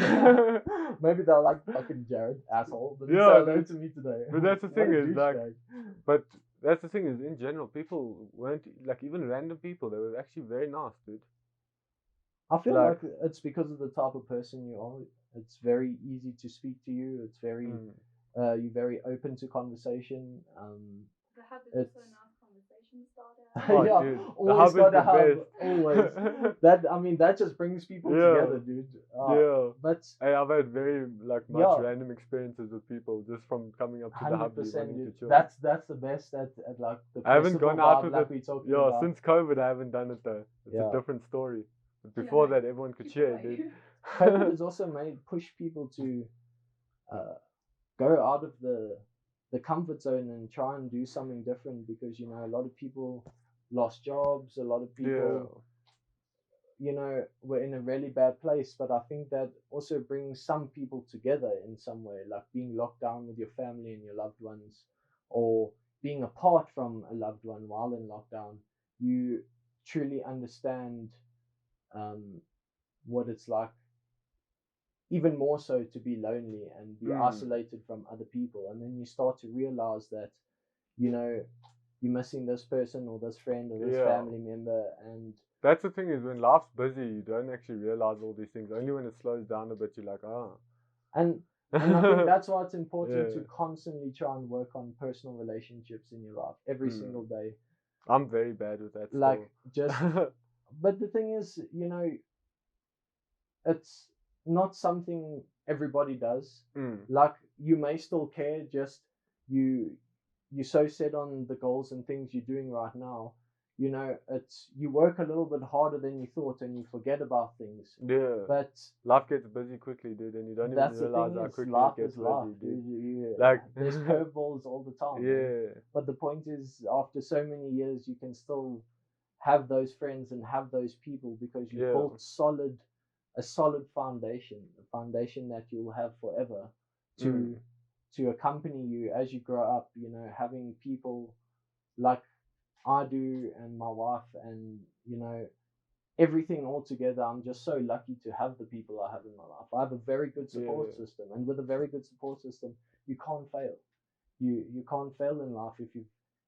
Maybe they're like, fucking Jared, asshole. But say hello to me today. But that's the thing is, like, that's the thing is, in general, people weren't, like, even random people, they were actually very nice, dude. I feel like it's because of the type of person you are. It's very easy to speak to you. It's very, you're very open to conversation. The hub is also a nice conversation starter. Dude, always gotta have, always. That just brings people together, dude. But hey, I've had very much random experiences with people just from coming up to the hub wanting to chill. That's the best at like the I haven't gone out with like it. About. Since COVID I haven't done it though. It's a different story. But before that, everyone could share, dude. COVID has also push people to go out of the comfort zone and try and do something different, because a lot of people lost jobs, a lot of people were in a really bad place. But I think that also brings some people together in some way, like being locked down with your family and your loved ones, or being apart from a loved one while in lockdown. You truly understand what it's like, even more so, to be lonely and be isolated from other people. And then you start to realize that you're missing this person or this friend or this family member. And that's the thing is, when life's busy, you don't actually realize all these things. Only when it slows down a bit, you're like, and I think that's why it's important to constantly try and work on personal relationships in your life every single day. I'm very bad with that. Like, just but the thing is, it's not something everybody does. Like, you may still care, just you're so set on the goals and things you're doing right now. It's, you work a little bit harder than you thought and you forget about things. But life gets busy quickly, dude, and you don't even realize how quickly it gets busy, dude. There's curveballs all the time. But the point is, after so many years, you can still have those friends and have those people, because you built solid a solid foundation, a foundation that you'll have forever to accompany you as you grow up. You know, having people like I do and my wife, and you know, everything all together. I'm just so lucky to have the people I have in my life. I have a very good support system, and with a very good support system, you can't fail. You can't fail in life if you,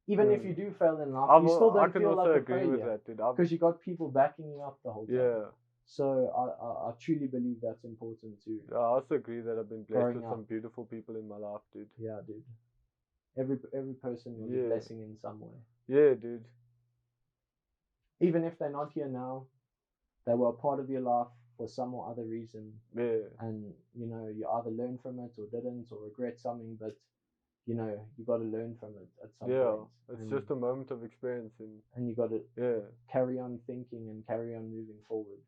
even if you do fail in life, you still don't feel like a failure because you got people backing you up the whole time. Yeah. So I truly believe that's important too. I also agree that I've been blessed with some beautiful people in my life, dude. Yeah, dude. Every person was a blessing in some way. Yeah, dude. Even if they're not here now, they were a part of your life for some or other reason. Yeah. And you know, you either learn from it or didn't, or regret something, but you know, you got to learn from it at some point. It's just a moment of experience, and you got to carry on thinking and carry on moving forward.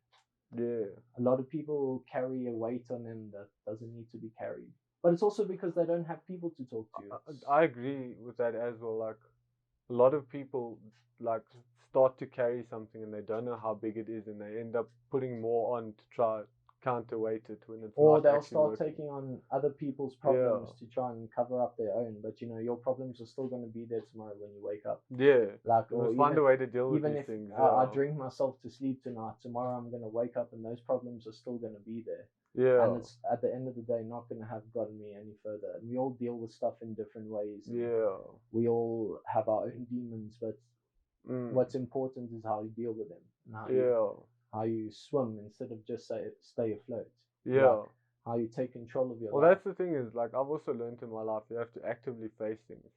Yeah. A lot of people carry a weight on them that doesn't need to be carried, but it's also because they don't have people to talk to. I agree with that as well. Like, a lot of people like start to carry something and they don't know how big it is, and they end up putting more on to try counterweight it when it's or not they'll actually start working. taking on other people's problems to try and cover up their own, but you know, your problems are still going to be there tomorrow when you wake up. Like, or find a way to deal with these things. I drink myself to sleep tonight, tomorrow I'm going to wake up and those problems are still going to be there. And it's at the end of the day not going to have gotten me any further. And we all deal with stuff in different ways. We all have our own demons, but what's important is how you deal with them and how you swim instead of just stay afloat. Like how you take control of your life. Well, that's the thing is, like, I've also learned in my life, you have to actively face things.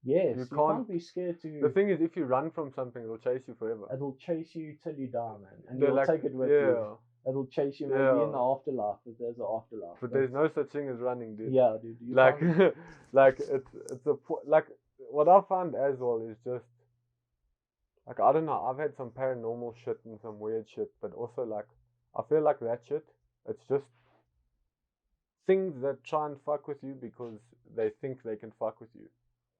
Yes, you can't be scared to. The thing is, if you run from something, it'll chase you forever. It'll chase you till you die, man, and you'll take it with you. It'll chase you maybe in the afterlife, if there's an afterlife. But there's no such thing as running, dude. Yeah, dude. Like, like it's a like what I found as well is just like, I don't know. I've had some paranormal shit and some weird shit, but also like I feel like that shit. It's just things that try and fuck with you because they think they can fuck with you,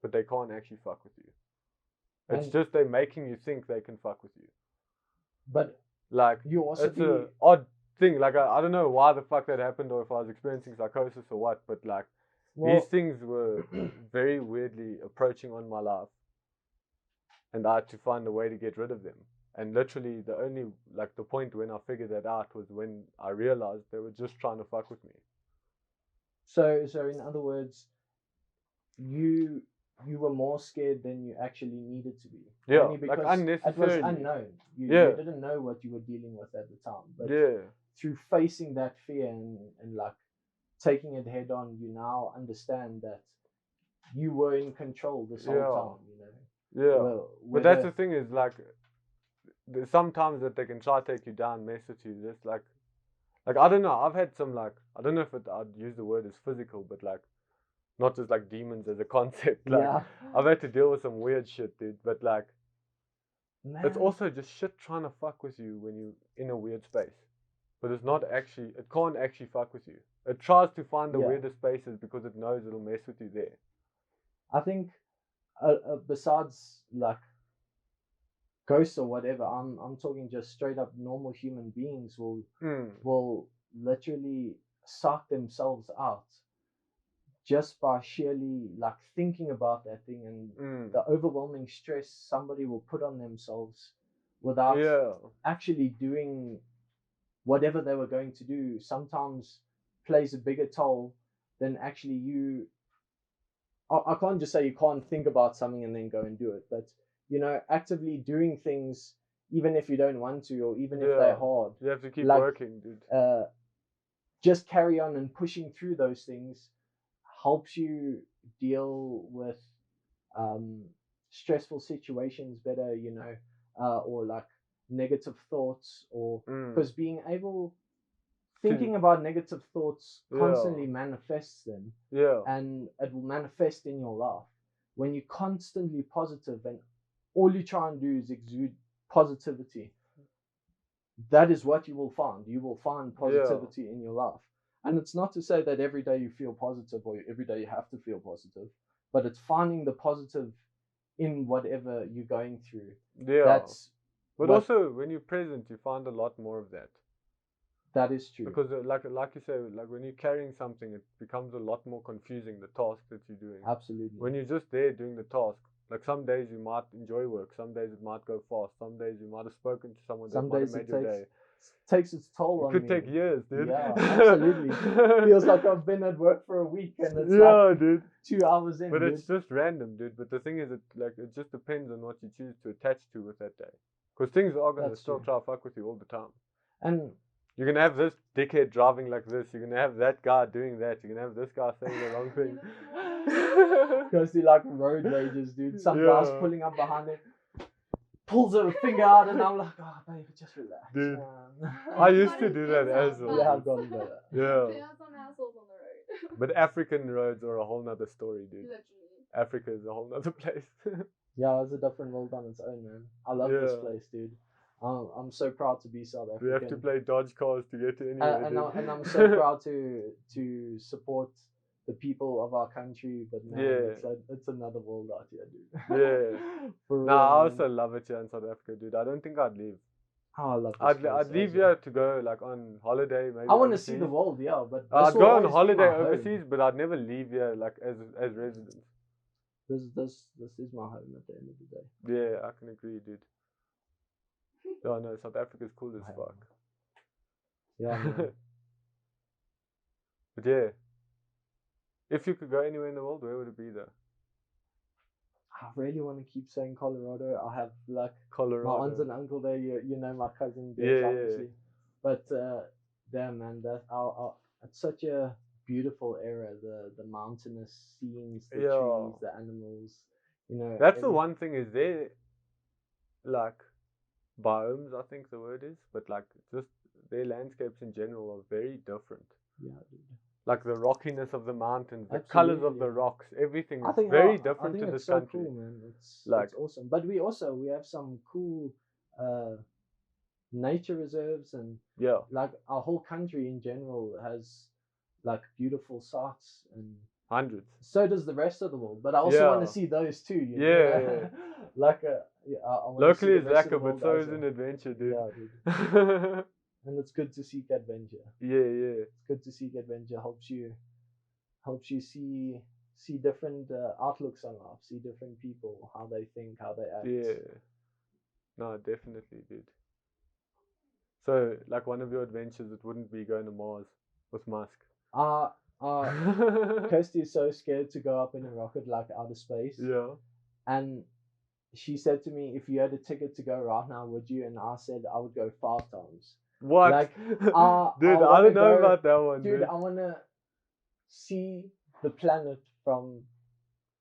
but they can't actually fuck with you. It's just they're making you think they can fuck with you. But like, you also it's an odd thing. Like, I don't know why the fuck that happened, or if I was experiencing psychosis or what, but like these things were very weirdly approaching on my life, and I had to find a way to get rid of them. And literally the only, like, the point when I figured that out was when I realized they were just trying to fuck with me. So in other words, you were more scared than you actually needed to be. Yeah, only because like unnecessarily. It was unknown. You didn't know what you were dealing with at the time. But through facing that fear and like taking it head on, you now understand that you were in control this whole time, you know. Yeah. Well, but that's the thing is, like, there's sometimes that they can try to take you down, mess with you. Just like I don't know. I've had some, like, I don't know if I'd use the word as physical, but like not just like demons as a concept. Like I've had to deal with some weird shit, dude. But like, it's also just shit trying to fuck with you when you're in a weird space. But it's not actually. It can't actually fuck with you. It tries to find the weirdest spaces because it knows it'll mess with you there. I think besides like ghosts or whatever, I'm talking just straight up normal human beings will literally suck themselves out just by sheerly like thinking about that thing, and the overwhelming stress somebody will put on themselves without actually doing whatever they were going to do sometimes plays a bigger toll than actually you. I can't just say you can't think about something and then go and do it, but you know, actively doing things even if you don't want to, or even if they're hard, you have to keep working, dude. Just carry on and pushing through those things helps you deal with stressful situations better, you know, or like negative thoughts, or because thinking about negative thoughts constantly manifests them, and it will manifest in your life. When you're constantly positive and all you try and do is exude positivity, that is what you will find. You will find positivity in your life. And it's not to say that every day you feel positive or every day you have to feel positive, but it's finding the positive in whatever you're going through. But also when you're present, you find a lot more of that. That is true. Because like you say, like when you're carrying something, it becomes a lot more confusing, the task that you're doing. Absolutely. When you're just there doing the task, like some days you might enjoy work, some days it might go fast, some days you might have spoken to someone that Some might have days made it your day. takes its toll It on could me. take years, dude. Yeah, absolutely. Feels like I've been at work for a week and it's yeah, dude. 2 hours in. But dude. it's just random, dude. But the thing is, it just depends on what you choose to attach to with that day. Because things are gonna That's still true. try to fuck with you all the time. And you're gonna have this dickhead driving like this. You're gonna have that guy doing that. You're gonna have this guy saying the wrong thing. because they like road rages, dude. Some guy's pulling up behind it, pulls a finger out, and I'm like, oh, baby, just relax. Dude, man. I used to do that as well. Yeah, I've gotten better. Yeah. There are some assholes on the road. But African roads are a whole nother story, dude. Literally. Africa is a whole nother place. Yeah, it's a different world on its own, man. I love this Yeah. place, dude. I'm so proud to be South African. We have to play dodge cars to get to anywhere. and I'm so proud to support the people of our country, but man, Yeah. it's another world out here, dude. Yeah. For real, Nah, I man. also love it here in South Africa, dude. I don't think I'd leave. Oh, I love this place I'd leave as well. here to go like on holiday, maybe. I want to see the overseas. world, yeah, but I'd this will go on always be holiday my home. overseas, but I'd never leave here like as residents. This is my home at the end of the day. Yeah, I can agree, dude. Oh no, South Africa's cool as I fuck. Yeah, man. But yeah, if you could go anywhere in the world, where would it be though? I really want to keep saying Colorado. I have like Colorado. my aunt and uncle there. You know my cousin, Yeah, yeah. obviously. But damn, man, that it's such a beautiful area. The mountainous scenes, the trees, the animals. You know, That's the one thing is there, like biomes, I think the word is, but like just their landscapes in general are very different. Yeah, dude. Like the rockiness of the mountains, the colors of the Absolutely. rocks, everything I is think very I different think in it's this so country. cool, man. It's Like- awesome. But we have some cool nature reserves, and Yeah, like our whole country in general has like beautiful sights, and hundreds. so does the rest of the world. But I also want Yeah. to see those too. You know? Yeah. like I wanna see Locally the it's rest of the lekker, but world so as is well. an adventure, dude. Yeah, dude. And it's good to seek adventure. yeah. It's good to seek adventure. Helps you see different outlooks on life, see different people, how they think, how they act. Yeah. No, definitely, dude. So, like one of your adventures, it wouldn't be going to Mars with Musk. Kirsty is so scared to go up in a rocket like outer space. Yeah. And she said to me, if you had a ticket to go right now, would you? And I said I would go 5 times. What? Like, dude, I I wanna don't know go- about that one, Dude, dude. I want to see the planet from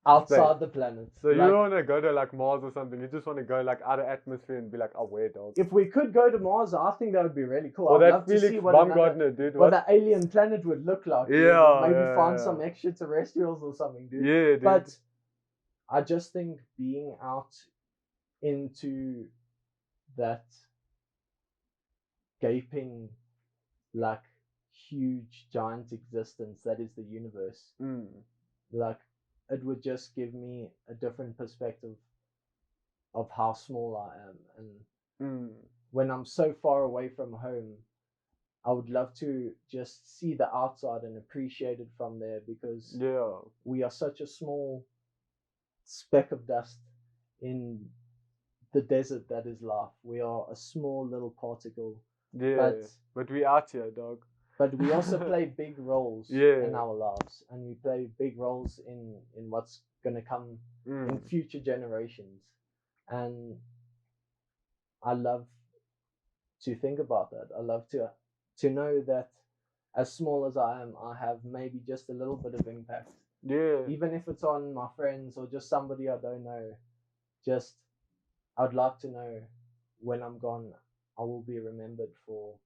outside the planet. So you Like, don't want to go to like Mars or something. You just want to go like out of atmosphere and be like, oh, where, dog? if we could go to Mars, I think that would be really cool. Or I'd that love to Felix see what Baumgartner, dude. what the alien planet would look like. dude, Yeah, and maybe yeah, find yeah. some extraterrestrials or something, dude. Yeah, dude. But I just think being out into that gaping, like huge giant existence that is the universe, Mm. like it would just give me a different perspective of how small I am. And Mm. when I'm so far away from home, I would love to just see the outside and appreciate it from there, because Yeah. we are such a small speck of dust in the desert that is life. We are a small little particle, Yeah. But we out here, dog. but we also play big roles Yeah. in our lives, and we play big roles in what's going to come in Mm. future generations. And I love to think about that. I love to know that as small as I am, I have maybe just a little bit of impact, Yeah. even if it's on my friends or just somebody I don't know. Just I'd like to know when I'm gone, I will be remembered for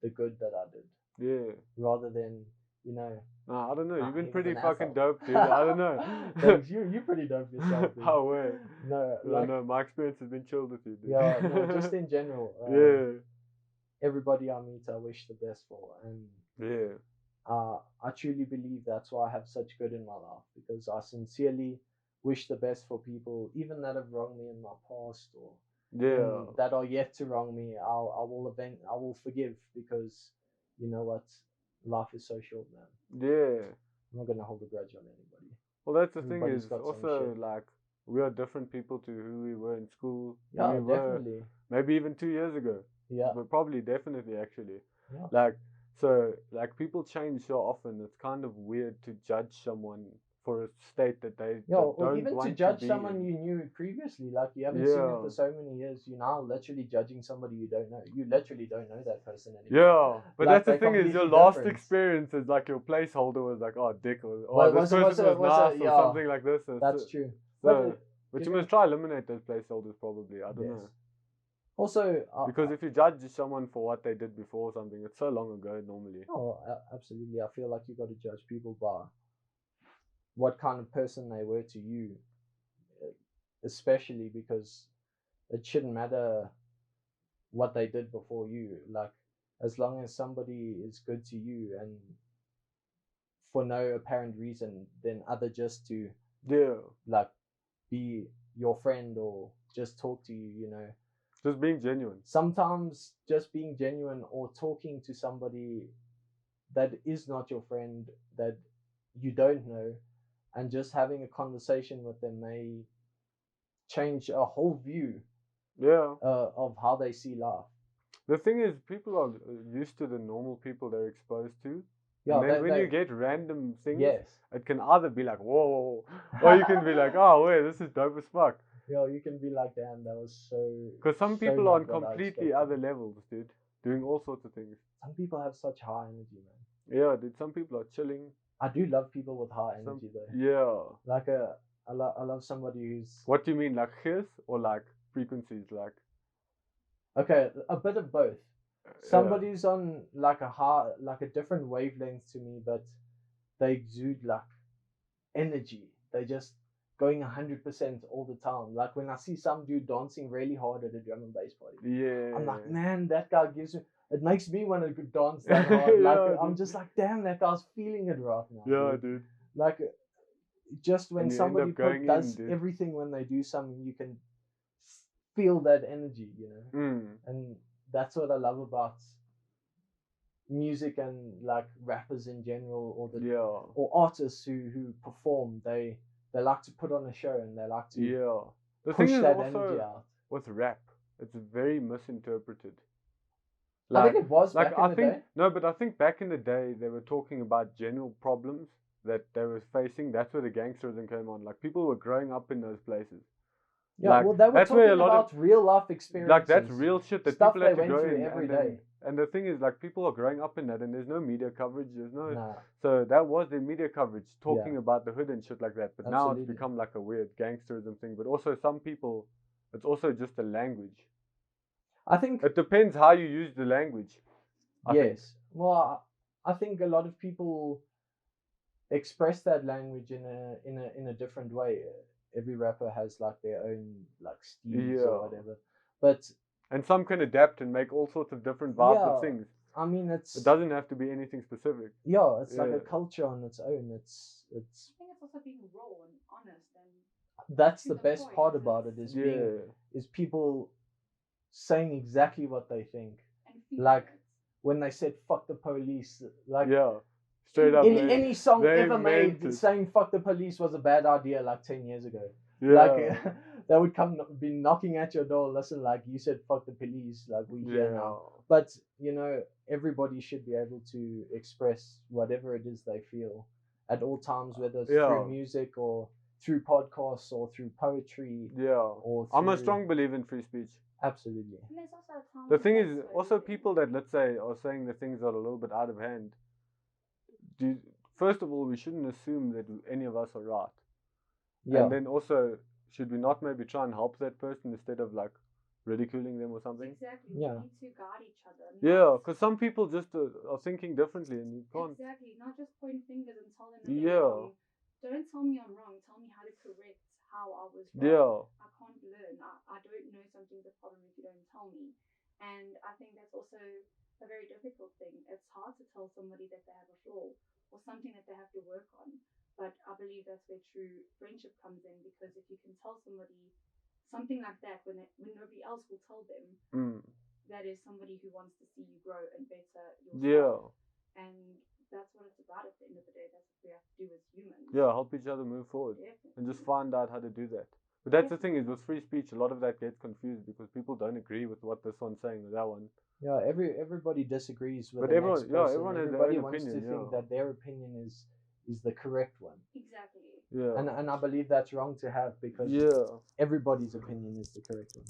the good that I did, Yeah. rather than, you know. Nah, I don't know. Nah, You've been he was pretty an fucking asshole. dope, dude. I don't know. Thanks, you pretty dope yourself, dude. How way? No, No, like, no, my experience has been chilled with you, dude. yeah, no, just in general. Yeah. Everybody I meet, I wish the best for, and Yeah. I truly believe that's why I have such good in my life, because I sincerely wish the best for people, even that have wronged me in my past, or Yeah. that are yet to wrong me. I will forgive, because you know what, life is so short, man. Yeah. I'm not gonna hold a grudge on anybody. Well, that's the thing Everybody's is got some also shit. like we are different people to who we were in school. who Yeah, we were definitely. maybe even 2 years ago. Yeah. But probably definitely actually. Yeah. Like so like people change so often. It's kind of weird to judge someone for a state that they Yeah, don't or even want to judge be someone in. you knew previously, like you haven't seen them Yeah. for so many years. You're now literally judging somebody you don't know. You literally don't know that person anymore. Yeah, but Like, that's the they're thing is your completely last different. experience is like your placeholder was like, oh, dick, or oh, Well, this person was nice, or yeah, something like this. Or that's so, true. So, but you giving- must try eliminate those placeholders probably. I don't know. Also, Because if you judge someone for what they did before or something, it's so long ago normally. oh, absolutely. I feel like you got to judge people by what kind of person they were to you, especially because it shouldn't matter what they did before you. Like, as long as somebody is good to you and for no apparent reason, then other just to like be your friend or just talk to you, you know. Just being genuine. Sometimes just being genuine or talking to somebody that is not your friend, that you don't know, and just having a conversation with them may change a whole view of how they see life. The thing is, people are used to the normal people they're exposed to. Yeah, and then when you get random things, it can either be like, whoa, or you can be like, oh, wait, this is dope as fuck. Yeah, you can be like, damn, that was so... Because some so people are on not what I completely expected. other levels, dude. Doing all sorts of things. Some people have such high energy, man. Yeah, dude, some people are chilling. I do love people with high energy, though. Yeah. Like, I love somebody who's... What do you mean, like his or like frequencies, like? Okay, a bit of both. Somebody's on like a different wavelength to me, but they exude like energy. They just going 100% all the time. Like when I see some dude dancing really hard at a drum and bass party, I'm like, man, that guy gives me. It makes me want to dance that hard. Like I'm just like, damn, that guy's feeling it right now. Yeah, dude. Like just when somebody does in, everything when they do something, you can feel that energy, you know. And that's what I love about music and like rappers in general, or artists who perform. They like to put on a show and they like to push that energy out. With rap, it's very misinterpreted. Like, I think it was back in the day. No, but I think back in the day they were talking about general problems that they were facing. That's where the gangsterism came on. Like people were growing up in those places. Yeah, like, well, they were talking about real life experiences. Like that's real shit that stuff people had they to went go through in every day. And the thing is, like, people are growing up in that, and there's no media coverage. There's no, so that was the media coverage talking about the hood and shit like that. But now it's become like a weird gangsterism thing. But also, some people, it's also just a language. I think it depends how you use the language. Well, I think a lot of people express that language in a different way. Every rapper has like their own like steez or whatever, but. And some can adapt and make all sorts of different vibes of things. I mean, it doesn't have to be anything specific. Yeah, it's like a culture on its own. It's. I think it's also being raw and honest and. That's the best part about it is people saying exactly what they think. Like when they said "fuck the police," like straight up. In any song ever made, saying "fuck the police" was a bad idea like 10 years ago. Like they would be knocking at your door. Listen, like you said, "fuck the police." Like we here now, but you know, everybody should be able to express whatever it is they feel at all times, whether it's through music or through podcasts or through poetry. Or I'm a strong believer in free speech. Absolutely. And there's also a time the thing is, also people that let's say are saying the things that are a little bit out of hand. First of all, we shouldn't assume that any of us are right. And then also, should we not maybe try and help that person instead of like ridiculing them or something? Exactly. We need to guide each other. Because some people just are thinking differently and you can't. Exactly. Not just point fingers and tell them that they're wrong. Don't tell me I'm wrong. Tell me how to correct how I was wrong. I can't learn. I don't know something's a problem if you don't tell me. And I think that's also a very difficult thing. It's hard to tell somebody that they have a flaw or something that they have to work on. But I believe that's where true friendship comes in, because if you can tell somebody something like that when nobody else will tell them, that is somebody who wants to see you grow and better yourself. Yeah. And that's what it's about at the end of the day. That's what we have to do as humans. Yeah, help each other move forward. Definitely. And just find out how to do that. But that's the thing is with free speech, a lot of that gets confused because people don't agree with what this one's saying or that one. Yeah, everybody disagrees with But the everyone, next person. everyone has their Everybody own wants opinion, to think that their opinion is the correct one. Exactly. Yeah. And I believe that's wrong to have because everybody's opinion is the correct one.